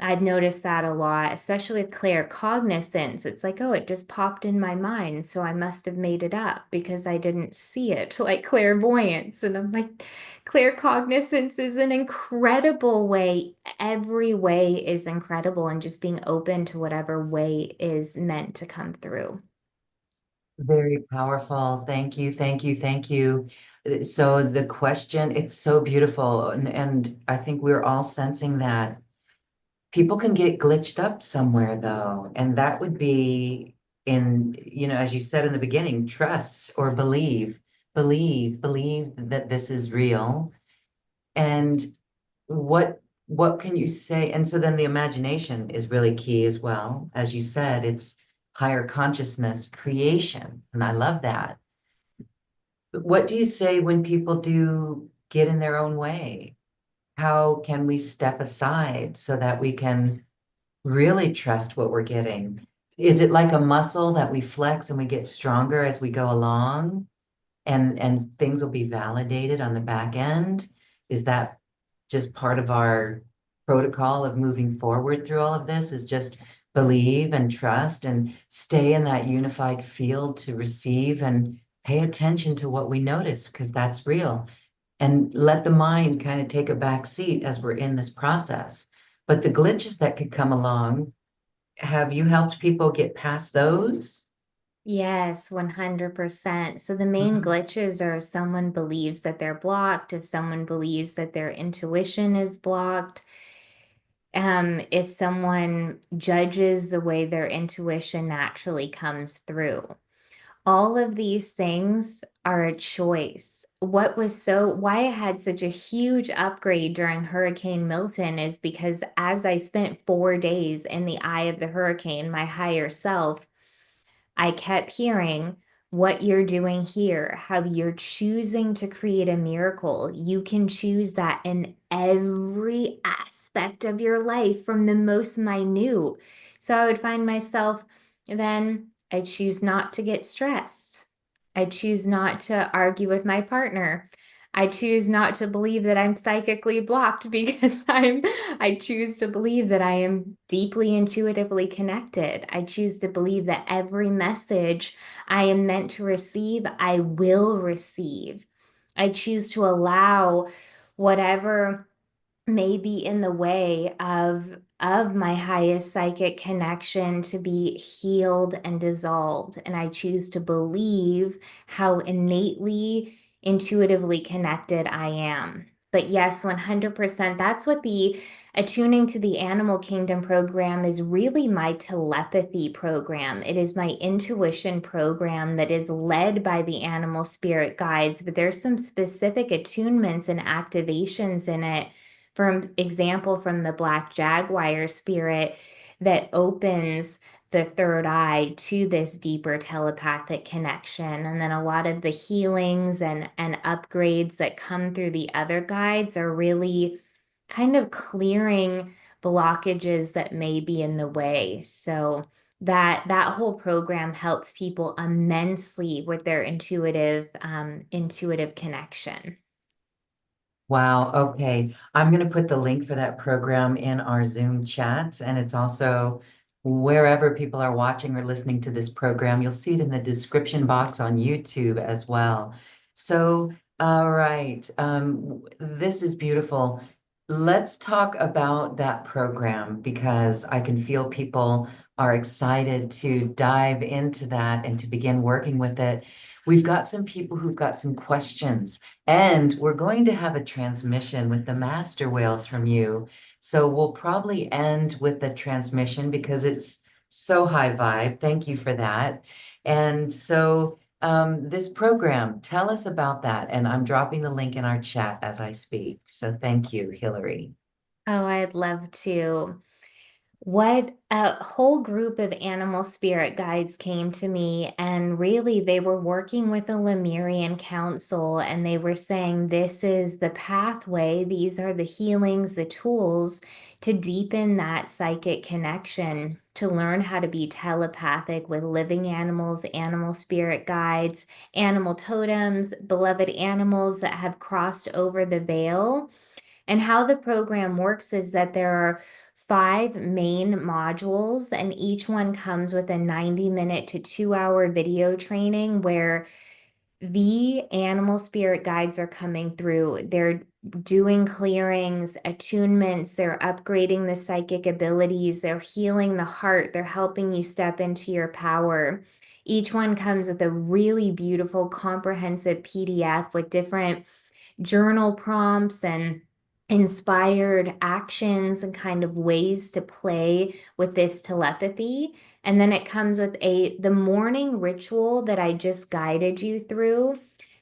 I've noticed that a lot, especially with claircognizance. It's like, oh, it just popped in my mind, so I must have made it up because I didn't see it, like clairvoyance. And I'm like, claircognizance is an incredible way. Every way is incredible, and just being open to whatever way is meant to come through. Very powerful. Thank you, thank you, thank you. So the question, it's so beautiful. And I think we're all sensing that. People can get glitched up somewhere though, and that would be in, as you said in the beginning, trust or believe that this is real. And what can you say? And so then the imagination is really key as well. As you said, it's higher consciousness creation, and I love that. But what do you say when people do get in their own way? How can we step aside so that we can really trust what we're getting. Is it like a muscle that we flex and we get stronger as we go along? And things will be validated on the back end? Is that just part of our protocol of moving forward through all of this, is just believe and trust and stay in that unified field to receive and pay attention to what we notice, because that's real, and let the mind kind of take a back seat as we're in this process. But the glitches that could come along, have you helped people get past those? Yes, 100%. So the main Mhm. glitches are if someone believes that they're blocked, if someone believes that their intuition is blocked, if someone judges the way their intuition naturally comes through. All of these things are a choice. Why I had such a huge upgrade during Hurricane Milton is because as I spent 4 days in the eye of the hurricane, my higher self, I kept hearing what you're doing here, how you're choosing to create a miracle. You can choose that in every aspect of your life, from the most minute. So I would find myself, then I choose not to get stressed. I choose not to argue with my partner. I choose not to believe that I'm psychically blocked because I choose to believe that I am deeply intuitively connected. I choose to believe that every message I am meant to receive, I will receive. I choose to allow whatever may be in the way of my highest psychic connection to be healed and dissolved, and I choose to believe how innately intuitively connected I am. But yes, 100%, that's what the Attuning to the Animal Kingdom program is, really my telepathy program. It is my intuition program that is led by the animal spirit guides, but there's some specific attunements and activations in it. For example, from the Black Jaguar spirit that opens the third eye to this deeper telepathic connection. And then a lot of the healings and upgrades that come through the other guides are really kind of clearing blockages that may be in the way. So that whole program helps people immensely with their intuitive connection. Wow, okay. I'm going to put the link for that program in our Zoom chat, and it's also wherever people are watching or listening to this program. You'll see it in the description box on YouTube as well. So, all right, this is beautiful. Let's talk about that program, because I can feel people are excited to dive into that and to begin working with it. We've got some people who've got some questions. And we're going to have a transmission with the master whales from you. So we'll probably end with the transmission because it's so high vibe. Thank you for that. And so this program, tell us about that. And I'm dropping the link in our chat as I speak. So thank you, Hillary. Oh, I'd love to. What a whole group of animal spirit guides came to me, and really they were working with the Lemurian Council, and they were saying, this is the pathway, these are the healings, the tools to deepen that psychic connection, to learn how to be telepathic with living animals, animal spirit guides, animal totems, beloved animals that have crossed over the veil. And how the program works is that there are 5 main modules, and each one comes with a 90-minute to 2-hour video training where the animal spirit guides are coming through. They're doing clearings, attunements, they're upgrading the psychic abilities, they're healing the heart, they're helping you step into your power. Each one comes with a really beautiful, comprehensive PDF with different journal prompts and inspired actions and kind of ways to play with this telepathy. And then it comes with the morning ritual that I just guided you through.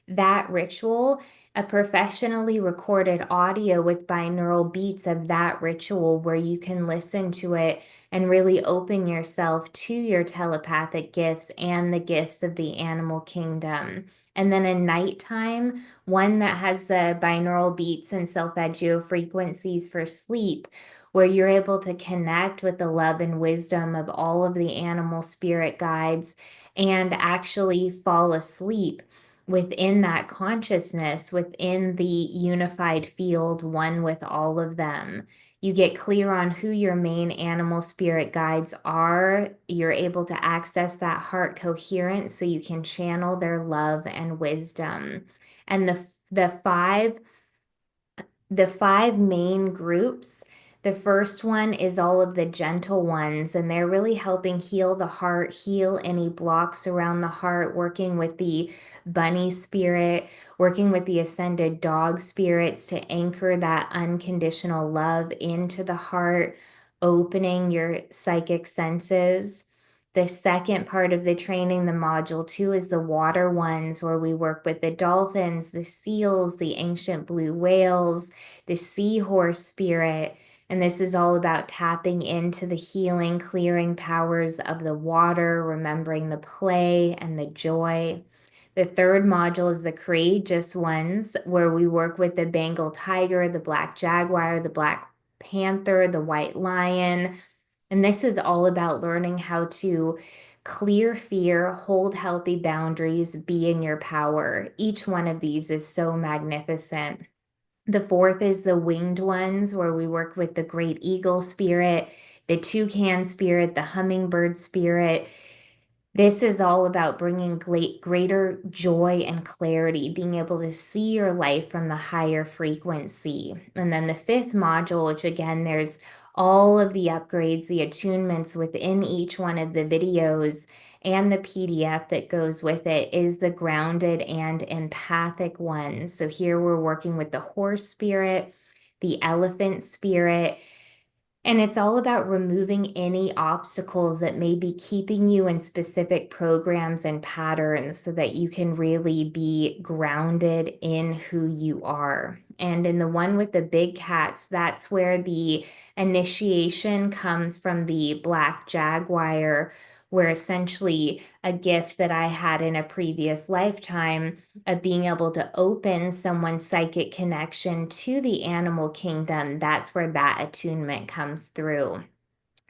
That ritual a professionally recorded audio with binaural beats of that ritual where you can listen to it and really open yourself to your telepathic gifts and the gifts of the animal kingdom. And then a nighttime, one that has the binaural beats and solfeggio frequencies for sleep, where you're able to connect with the love and wisdom of all of the animal spirit guides and actually fall asleep within that consciousness, within the unified field, one with all of them. You get clear on who your main animal spirit guides are. You're able to access that heart coherence so you can channel their love and wisdom. And the five main groups. The first one is all of the gentle ones, and they're really helping heal the heart, heal any blocks around the heart, working with the bunny spirit, working with the ascended dog spirits to anchor that unconditional love into the heart, opening your psychic senses. The second part of the training, the module 2, is the water ones, where we work with the dolphins, the seals, the ancient blue whales, the seahorse spirit. And this is all about tapping into the healing, clearing powers of the water, remembering the play and the joy. The third module is the courageous ones, where we work with the Bengal tiger, the black jaguar, the black panther, the white lion. And this is all about learning how to clear fear, hold healthy boundaries, be in your power. Each one of these is so magnificent. The fourth is the winged ones, where we work with the great eagle spirit, the toucan spirit, the hummingbird spirit. This is all about bringing greater joy and clarity, being able to see your life from the higher frequency. And then the fifth module, which again, there's all of the upgrades, the attunements within each one of the videos and the PDF that goes with it, is the grounded and empathic ones. So here we're working with the horse spirit, the elephant spirit, and it's all about removing any obstacles that may be keeping you in specific programs and patterns so that you can really be grounded in who you are. And in the one with the big cats, that's where the initiation comes from the black jaguar, where essentially a gift that I had in a previous lifetime of being able to open someone's psychic connection to the animal kingdom, that's where that attunement comes through.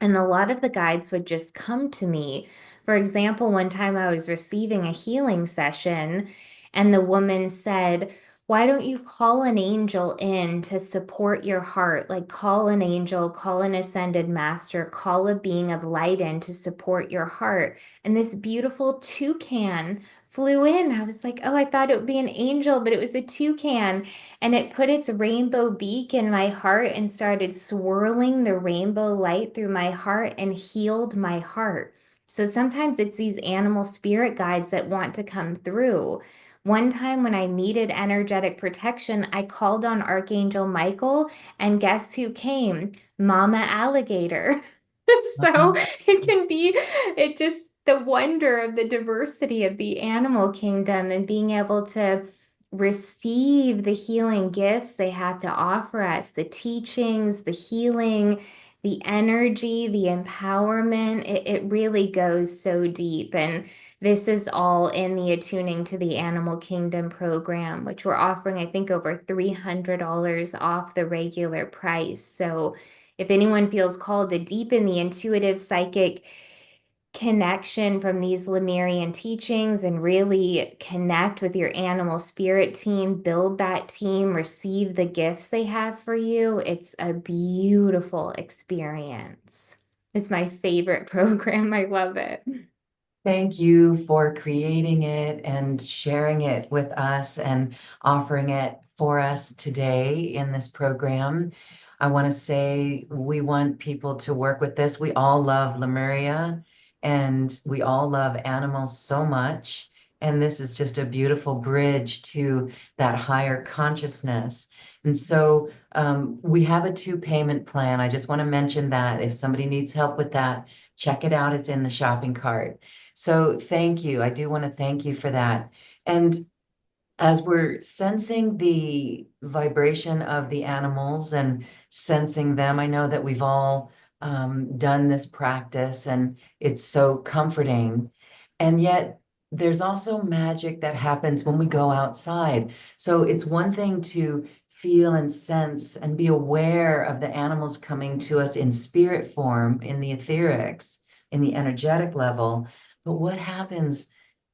And a lot of the guides would just come to me. For example, one time I was receiving a healing session, and the woman said, "Why don't you call an angel in to support your heart? Like, call an angel, call an ascended master, call a being of light in to support your heart." And this beautiful toucan flew in. I was like, "Oh, I thought it would be an angel, but it was a toucan." And it put its rainbow beak in my heart and started swirling the rainbow light through my heart and healed my heart. So sometimes it's these animal spirit guides that want to come through. One time when I needed energetic protection, I called on Archangel Michael, and guess who came? Mama Alligator. So it can be, it just, the wonder of the diversity of the animal kingdom and being able to receive the healing gifts they have to offer us, the teachings, the healing, the energy, the empowerment. It really goes so deep. And this is all in the Attuning to the Animal Kingdom program, which we're offering, I think, over $300 off the regular price. So if anyone feels called to deepen the intuitive psychic connection from these Lemurian teachings and really connect with your animal spirit team, build that team, receive the gifts they have for you, it's a beautiful experience. It's my favorite program. I love it. Thank you for creating it and sharing it with us and offering it for us today in this program. I want to say we want people to work with this. We all love Lemuria and we all love animals so much. And this is just a beautiful bridge to that higher consciousness. And so we have a 2-payment plan. I just want to mention that if somebody needs help with that, check it out. It's in the shopping cart. So thank you. I do want to thank you for that. And as we're sensing the vibration of the animals and sensing them, I know that we've all done this practice and it's so comforting. And yet there's also magic that happens when we go outside. So it's one thing to feel and sense and be aware of the animals coming to us in spirit form, in the etherics, in the energetic level. But what happens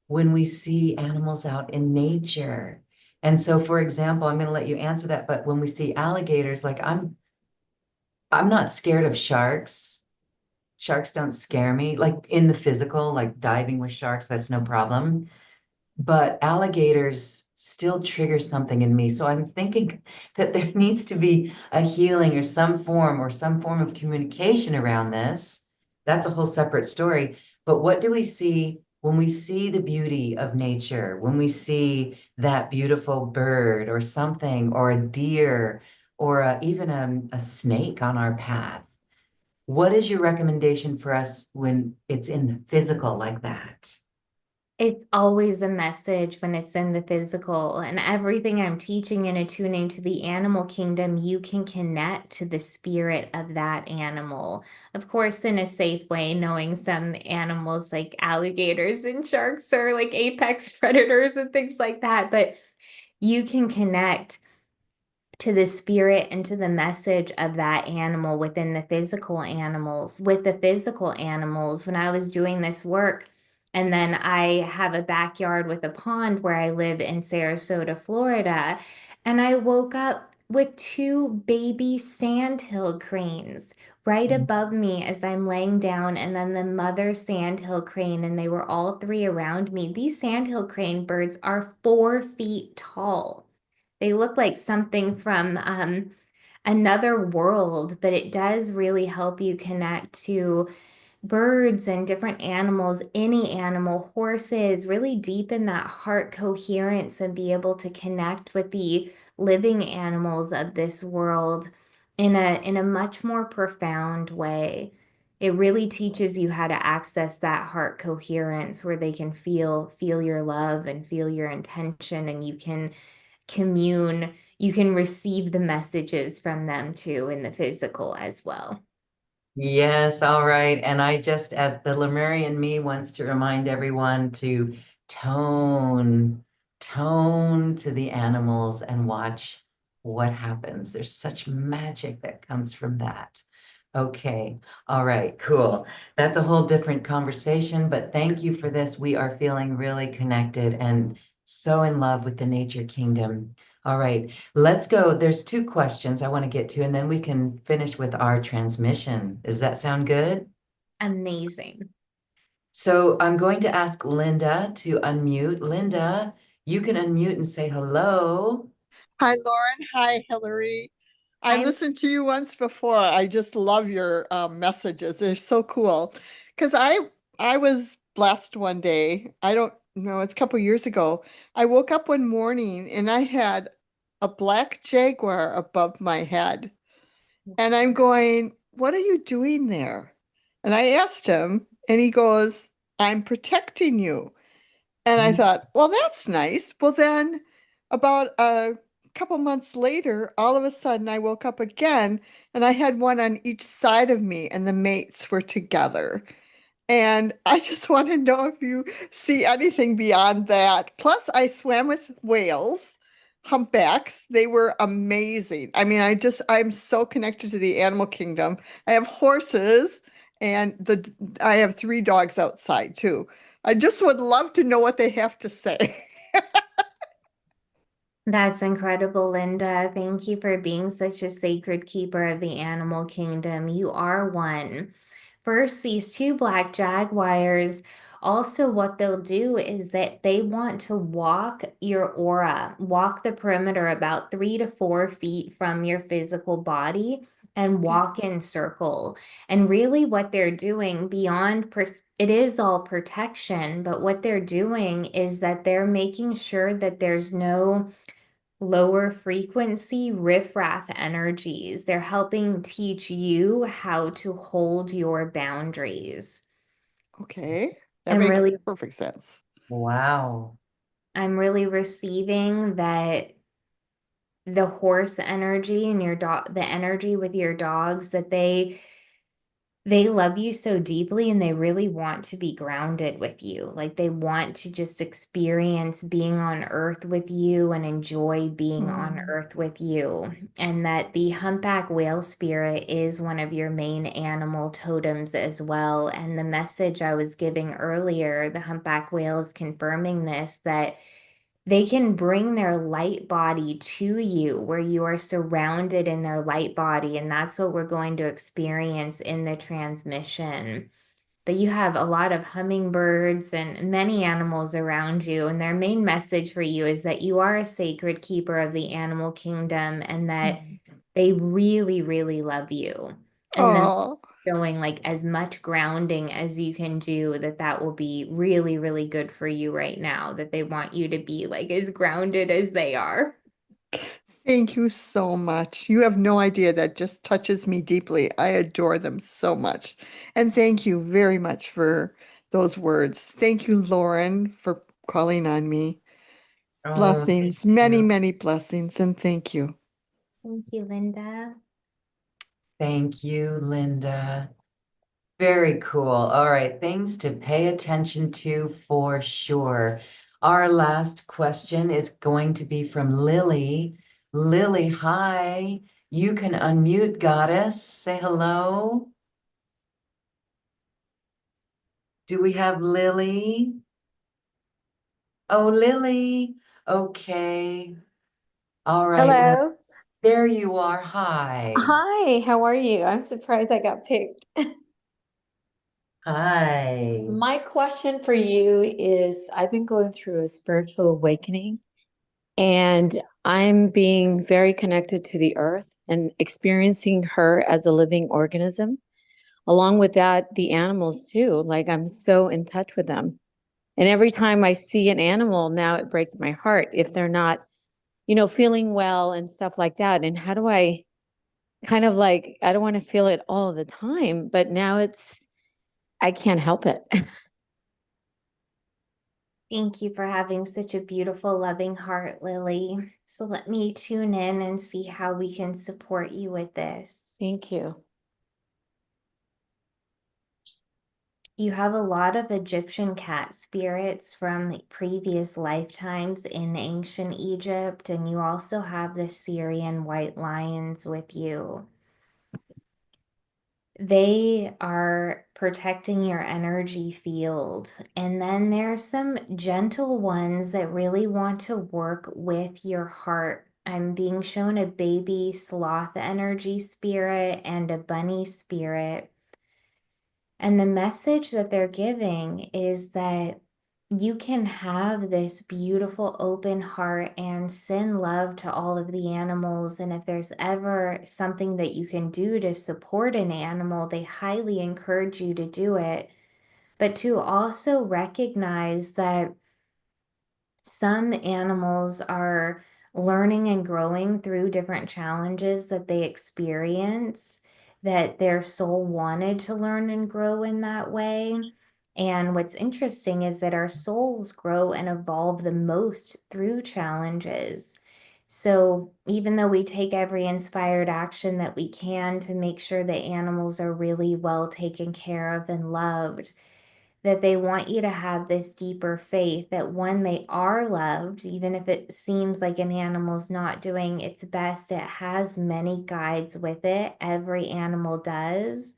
when we see animals out in nature? And so, for example, I'm going to let you answer that, but when we see alligators, like I'm not scared of sharks. Sharks don't scare me. Like in the physical, like diving with sharks, that's no problem. But alligators still trigger something in me. So I'm thinking that there needs to be a healing or some form of communication around this. That's a whole separate story. But what do we see when we see the beauty of nature, when we see that beautiful bird or something, or a deer, or even a snake on our path? What is your recommendation for us when it's in the physical like that? It's always a message when it's in the physical, and everything I'm teaching and attuning to the animal kingdom, you can connect to the spirit of that animal. Of course, in a safe way, knowing some animals like alligators and sharks are like apex predators and things like that, but you can connect to the spirit and to the message of that animal within the physical animals. With the physical animals, when I was doing this work, and then I have a backyard with a pond where I live in Sarasota, Florida, and I woke up with two baby sandhill cranes right above me as I'm laying down, and then the mother sandhill crane, and they were all three around me. These sandhill crane birds are 4 feet tall. They look like something from another world, but it does really help you connect to birds and different animals, any animal, horses, really deepen that heart coherence and be able to connect with the living animals of this world in a much more profound way. It really teaches you how to access that heart coherence where they can feel your love and feel your intention, and you can commune, you can receive the messages from them too in the physical as well. Yes, all right. And I just, as the Lemurian me, wants to remind everyone to tone, tone to the animals and watch what happens. There's such magic that comes from that. Okay, all right, cool. That's a whole different conversation, but thank you for this. We are feeling really connected and so in love with the nature kingdom. All right, let's go. There's two questions I want to get to, and then we can finish with our transmission. Does that sound good? Amazing. So I'm going to ask Linda to unmute. Linda, you can unmute and say hello. Hi, Lauren. Hi, Hillary. I I listened to you once before. I just love your messages. They're so cool. Because I was blessed one day. I don't know, it's a couple years ago. I woke up one morning and I had a black jaguar above my head. And I'm going, what are you doing there? And I asked him, and he goes, I'm protecting you. And I thought, well, that's nice. Well, then about a couple months later, all of a sudden I woke up again and I had one on each side of me and the mates were together. And I just want to know if you see anything beyond that. Plus, I swam with whales, humpbacks. They were amazing. I mean, I'm so connected to the animal kingdom. I have horses and I have 3 dogs outside too. I just would love to know what they have to say. That's incredible, Linda. Thank you for being such a sacred keeper of the animal kingdom. You are one. First, these two black jaguars, also what they'll do is that they want to walk your aura, walk the perimeter about 3 to 4 feet from your physical body and Okay. walk in circle. And really what they're doing beyond, it is all protection, but what they're doing is that they're making sure that there's no lower frequency riffraff energies. They're helping teach you how to hold your boundaries. Okay. That And makes really, perfect sense. Wow. I'm really receiving that the horse energy and your dog, the energy with your dogs, that they love you so deeply and they really want to be grounded with you. Like they want to just experience being on earth with you and enjoy being on earth with you. And that the humpback whale spirit is one of your main animal totems as well. And the message I was giving earlier, the humpback whale is confirming this, that they can bring their light body to you where you are surrounded in their light body. And that's what we're going to experience in the transmission. But you have a lot of hummingbirds and many animals around you. And their main message for you is that you are a sacred keeper of the animal kingdom and that they really, really love you. And then Oh, showing like as much grounding as you can do, that will be really, really good for you right now, that they want you to be like as grounded as they are. thank you so much. You have no idea. That just touches me deeply. I adore them so much. And thank you very much for those words. Thank you, Lauren, for calling on me. Oh, Blessings, thank many, you. many blessings, and thank you. Thank you, Linda. Thank you, Linda. Very cool. All right, things to pay attention to for sure. Our last question is going to be from Lily. Lily, hi. You can unmute, goddess. Say hello. Do we have Lily? Oh, Lily. Okay. All right. Well, Hello. there you are. Hi. Hi, how are you? I'm surprised I got picked. Hi. My question for you is I've been going through a spiritual awakening and I'm being very connected to the earth and experiencing her as a living organism. Along with that, the animals too. Like I'm so in touch with them. And every time I see an animal now, it breaks my heart if they're not, feeling well and stuff like that. And how do I kind of like, I don't want to feel it all the time, but now I can't help it. Thank you for having such a beautiful, loving heart, Lily. So let me tune in and see how we can support you with this. Thank you. You have a lot of Egyptian cat spirits from previous lifetimes in ancient Egypt, and you also have the Sirian white lions with you. They are protecting your energy field. And then there's some gentle ones that really want to work with your heart. I'm being shown a baby sloth energy spirit and a bunny spirit. And the message that they're giving is that you can have this beautiful open heart and send love to all of the animals. And if there's ever something that you can do to support an animal, they highly encourage you to do it. But to also recognize that some animals are learning and growing through different challenges that they experience, that their soul wanted to learn and grow in that way. And what's interesting is that our souls grow and evolve the most through challenges. So even though we take every inspired action that we can to make sure that animals are really well taken care of and loved, that they want you to have this deeper faith that when they are loved, even if it seems like an animal's not doing its best, it has many guides with it. Every animal does.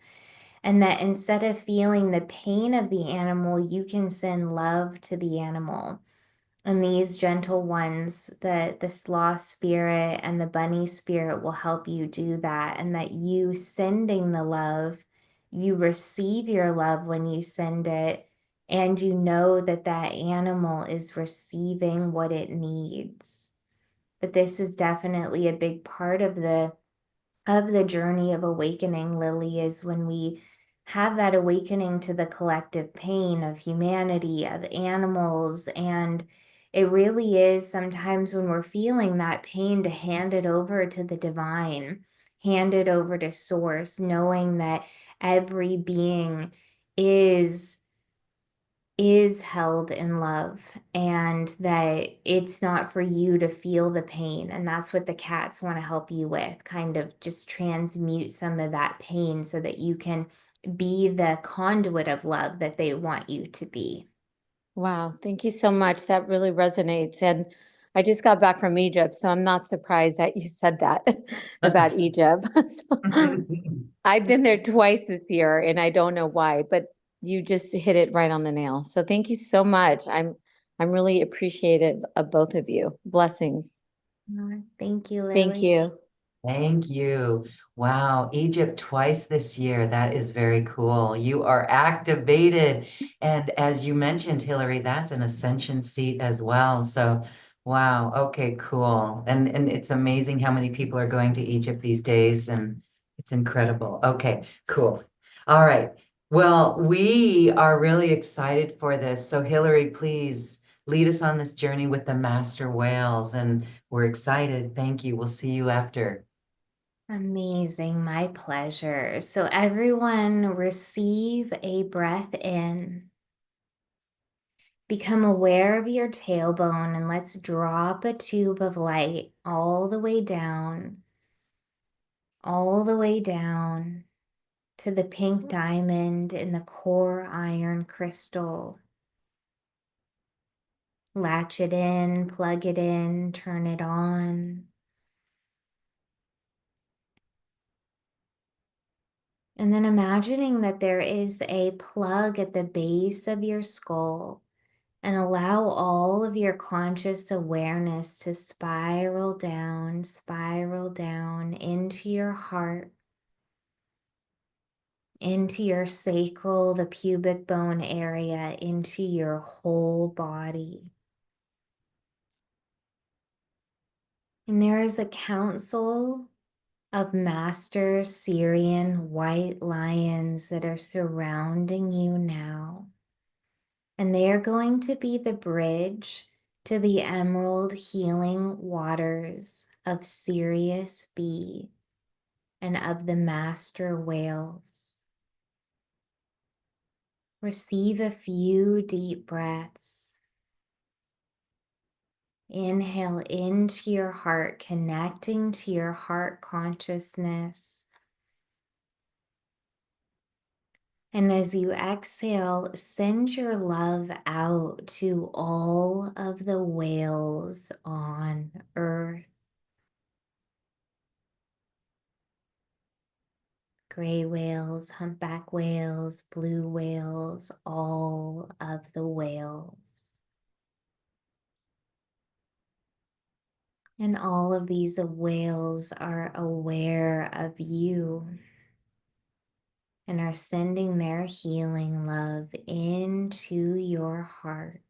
And that instead of feeling the pain of the animal, you can send love to the animal. And these gentle ones, the sloth spirit and the bunny spirit will help you do that. And that you sending the love, you receive your love when you send it. And you know that that animal is receiving what it needs. But this is definitely a big part of the journey of awakening, Lily, is when we have that awakening to the collective pain of humanity, of animals. And it really is sometimes when we're feeling that pain to hand it over to the divine, hand it over to source, knowing that every being is is held in love, and that it's not for you to feel the pain. And that's what the cats want to help you with, kind of just transmute some of that pain so that you can be the conduit of love that they want you to be. Wow, thank you so much. That really resonates. And I just got back from Egypt, so I'm not surprised that you said that about Egypt. So, I've been there twice this year and I don't know why, but you just hit it right on the nail. So thank you so much. I'm really appreciative of both of you. Blessings. Thank you, Thank Lily. you. Thank you. Wow, Egypt twice this year. That is very cool. You are activated. And as you mentioned, Hillary, that's an ascension seat as well. So, wow, okay, cool. And it's amazing how many people are going to Egypt these days, and it's incredible. Okay, cool. All right. Well, we are really excited for this. So, Hillary, please lead us on this journey with the master whales. And we're excited. Thank you. We'll see you after. Amazing, my pleasure. So everyone receive a breath in. Become aware of your tailbone, and let's drop a tube of light all the way down to the pink diamond in the core iron crystal. Latch it in, plug it in, turn it on. And then imagining that there is a plug at the base of your skull, and allow all of your conscious awareness to spiral down into your heart, into your sacral, the pubic bone area, into your whole body. And there is a council of master Sirian white lions that are surrounding you now. And they are going to be the bridge to the emerald healing waters of Sirius B and of the master whales. Receive a few deep breaths. Inhale into your heart, connecting to your heart consciousness. And as you exhale, send your love out to all of the whales on earth. Gray whales, humpback whales, blue whales, all of the whales. And all of these whales are aware of you and are sending their healing love into your heart.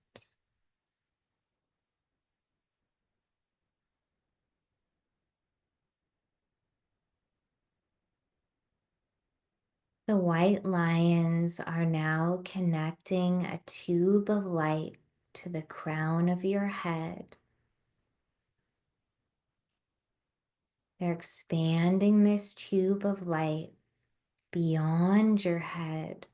The white lions are now connecting a tube of light to the crown of your head. They're expanding this tube of light beyond your head,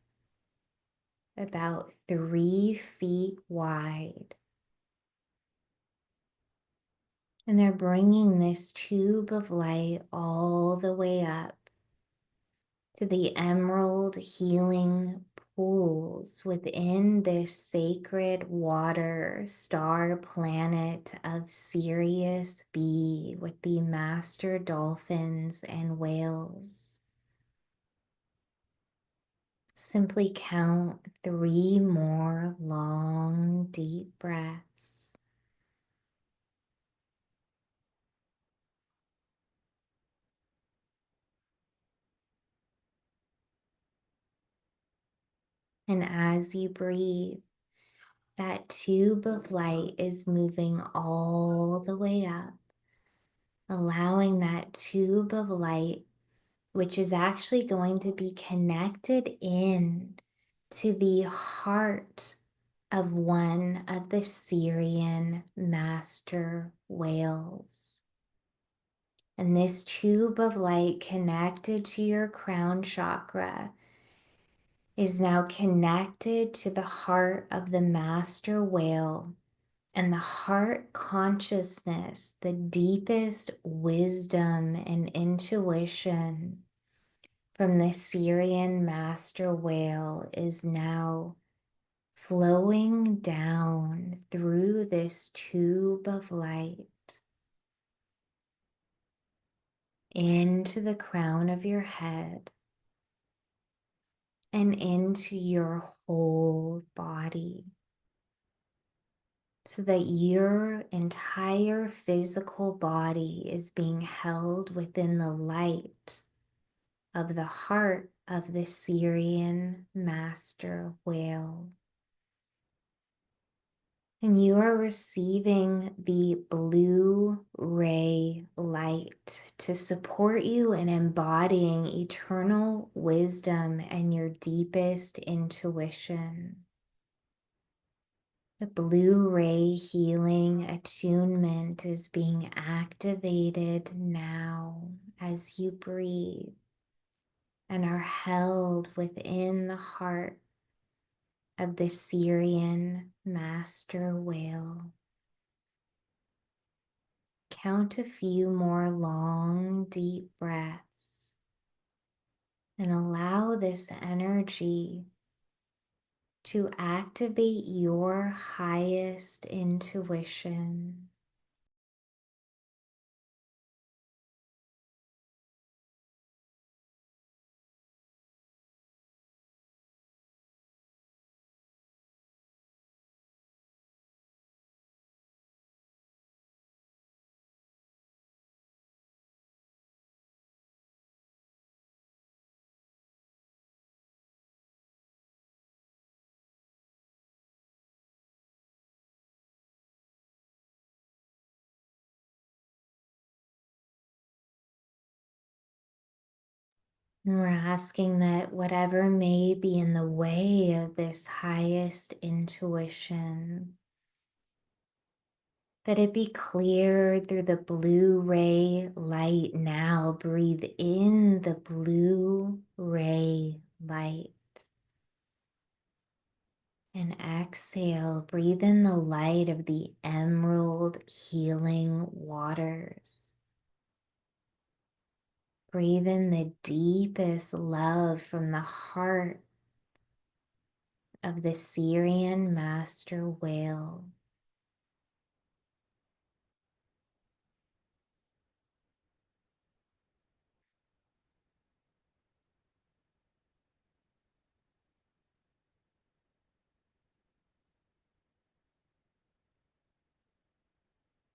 about 3 feet wide. And they're bringing this tube of light all the way up to the emerald healing pools within this sacred water star planet of Sirius B with the master dolphins and whales. Simply count 3 more long, deep breaths. And as you breathe, that tube of light is moving all the way up, allowing that tube of light, which is actually going to be connected in to the heart of one of the Sirian master whales. And this tube of light connected to your crown chakra is now connected to the heart of the master whale and the heart consciousness, the deepest wisdom and intuition from the Sirian master whale is now flowing down through this tube of light into the crown of your head and into your whole body, so that your entire physical body is being held within the light of the heart of the Sirian master whale. And you are receiving the blue ray light to support you in embodying eternal wisdom and your deepest intuition. The blue ray healing attunement is being activated now as you breathe and are held within the heart of the Sirian master whale. Count a few more long, deep breaths and allow this energy to activate your highest intuition. And we're asking that whatever may be in the way of this highest intuition, that it be cleared through the blue ray light now. Breathe in the blue ray light. And exhale, breathe in the light of the emerald healing waters. Breathe in the deepest love from the heart of the Sirian master whale.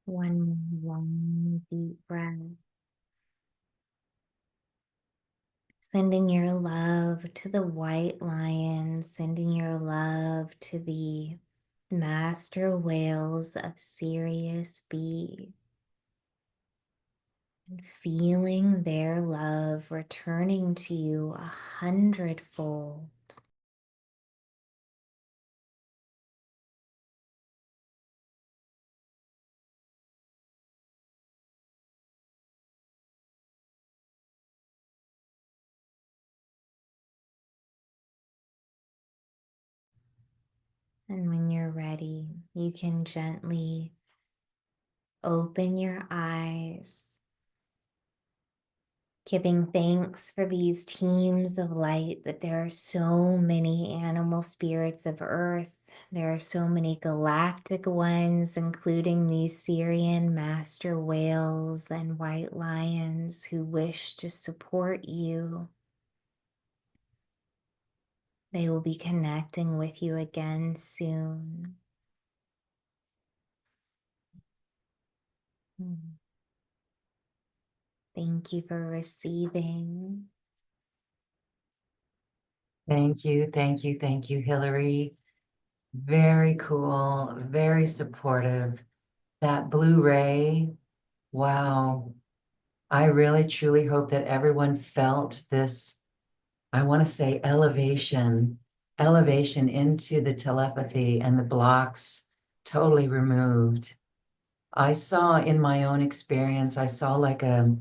One long deep breath. Sending your love to the white lion, sending your love to the master whales of Sirius B, and feeling their love returning to you 100-fold. And when you're ready, you can gently open your eyes, giving thanks for these teams of light, that there are so many animal spirits of Earth. There are so many galactic ones, including these Sirian master whales and white lions who wish to support you. They will be connecting with you again soon. Thank you for receiving. Thank you, thank you, thank you, Hillary. Very cool, very supportive. That blue ray, wow. I really truly hope that everyone felt this, I want to say elevation into the telepathy and the blocks totally removed. I saw in my own experience, I saw like a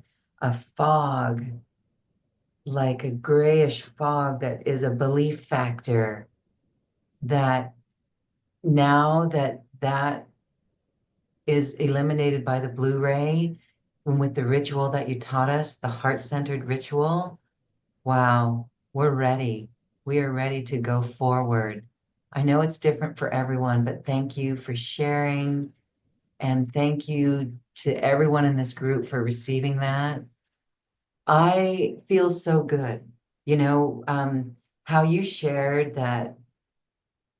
fog, like a grayish fog that is a belief factor, that now that is eliminated by the blue ray, and with the ritual that you taught us, the heart-centered ritual, wow, we're ready. We are ready to go forward. I know it's different for everyone, but thank you for sharing. And thank you to everyone in this group for receiving that. I feel so good. How you shared that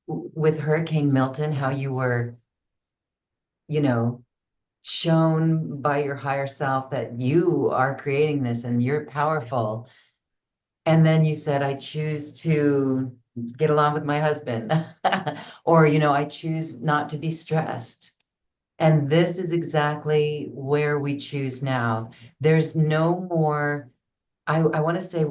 with Hurricane Milton, how you were, you know, shown by your higher self that you are creating this and you're powerful. And then you said, I choose to get along with my husband, or, I choose not to be stressed. And this is exactly where we choose now. There's no more, I want to say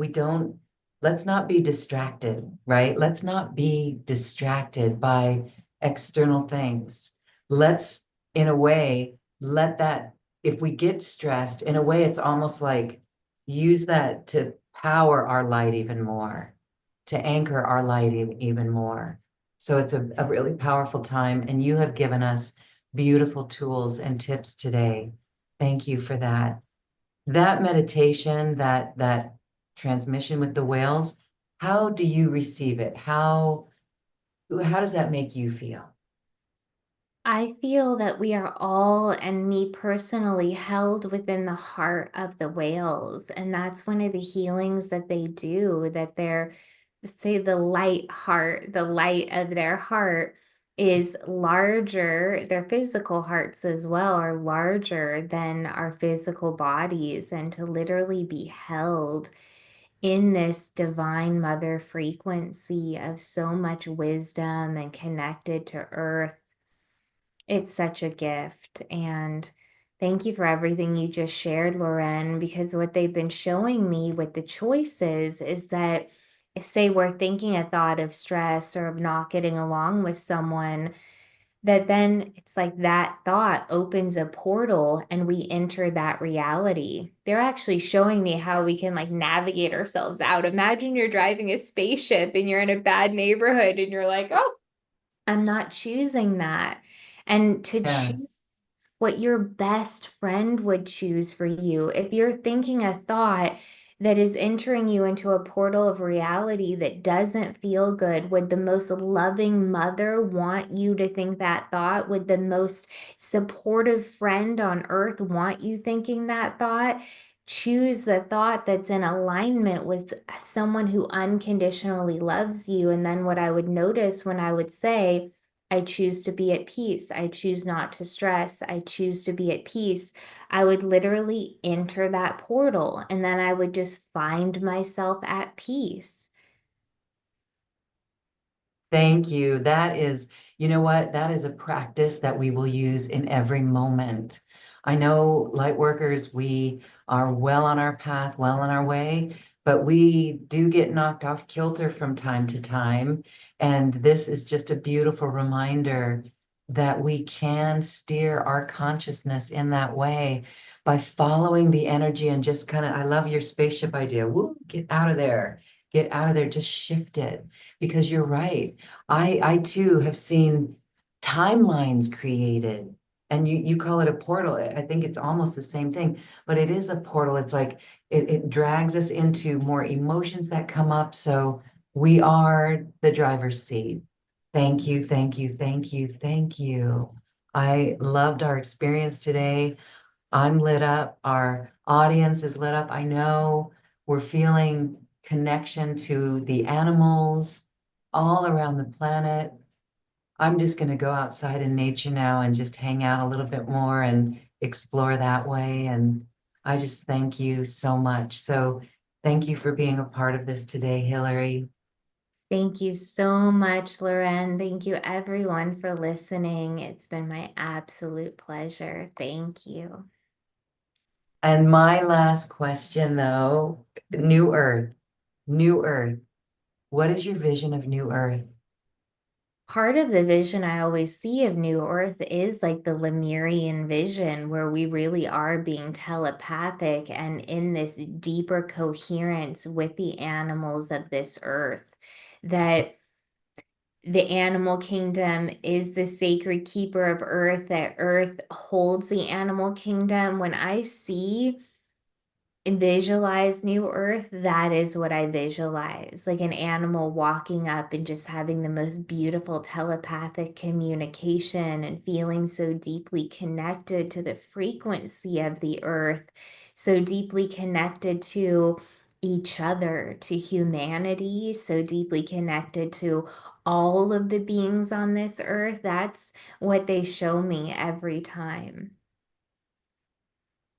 let's not be distracted, right? Let's not be distracted by external things. Let's, in a way, let that, if we get stressed, in a way, it's almost like use that to power our light even more, to anchor our light even more. So it's a really powerful time, and you have given us beautiful tools and tips today. Thank you for that. That meditation, that transmission with the whales, how do you receive it? How does that make you feel? I feel that we are all, and me personally, held within the heart of the whales. And that's one of the healings that they do, that they're, say, the light heart, the light of their heart is larger. Their physical hearts as well are larger than our physical bodies. And to literally be held in this divine mother frequency of so much wisdom and connected to earth, it's such a gift. And thank you for everything you just shared, Lauren, because what they've been showing me with the choices is that, say we're thinking a thought of stress or of not getting along with someone, that then it's like that thought opens a portal and we enter that reality. They're actually showing me how we can like navigate ourselves out. Imagine you're driving a spaceship and you're in a bad neighborhood and you're like, oh, I'm not choosing that. And to choose Yes. what your best friend would choose for you. If you're thinking a thought that is entering you into a portal of reality that doesn't feel good, would the most loving mother want you to think that thought? Would the most supportive friend on earth want you thinking that thought? Choose the thought that's in alignment with someone who unconditionally loves you. And then what I would notice when I would say, I choose to be at peace. I choose not to stress. I choose to be at peace. I would literally enter that portal and then I would just find myself at peace. Thank you. That is, you know what? That is a practice that we will use in every moment. I know, light workers, we are well on our path, well on our way, but we do get knocked off kilter from time to time. And this is just a beautiful reminder that we can steer our consciousness in that way by following the energy and just kind of, I love your spaceship idea. Woo, get out of there. Get out of there. Just shift it, because you're right. I too have seen timelines created, and you call it a portal. I think it's almost the same thing, but it is a portal. It's like it drags us into more emotions that come up. So we are the driver's seat. Thank you, thank you, thank you, thank you. I loved our experience today. I'm lit up. Our audience is lit up. I know we're feeling connection to the animals all around the planet. I'm just going to go outside in nature now and just hang out a little bit more and explore that way. And I just thank you so much. So thank you for being a part of this today, Hillary. Thank you so much, Lauren. Thank you, everyone, for listening. It's been my absolute pleasure. Thank you. And my last question, though, New Earth, New Earth. What is your vision of New Earth? part of the vision I always see of New Earth is like the Lemurian vision, where we really are being telepathic and in this deeper coherence with the animals of this earth. That the animal kingdom is the sacred keeper of earth, that earth holds the animal kingdom. When I see and visualize New Earth, that is what I visualize, like an animal walking up and just having the most beautiful telepathic communication and feeling so deeply connected to the frequency of the earth, so deeply connected to each other, to humanity, so deeply connected to all of the beings on this earth. That's what they show me every time.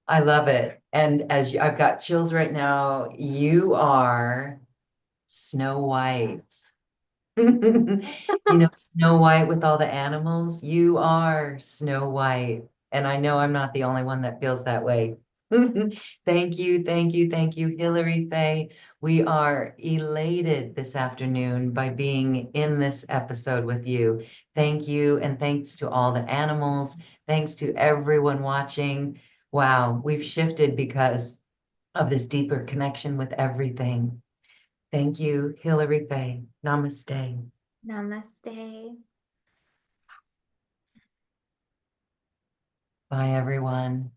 I love it. And I've got chills right now, you are Snow White. You know, Snow White with all the animals, you are Snow White. And I know I'm not the only one that feels that way. Thank you, thank you, thank you, Hillary Faye. We are elated this afternoon by being in this episode with you. Thank you, and thanks to all the animals. Thanks to everyone watching. Wow, we've shifted because of this deeper connection with everything. Thank you, Hillary Faye. Namaste. Namaste. Bye, everyone.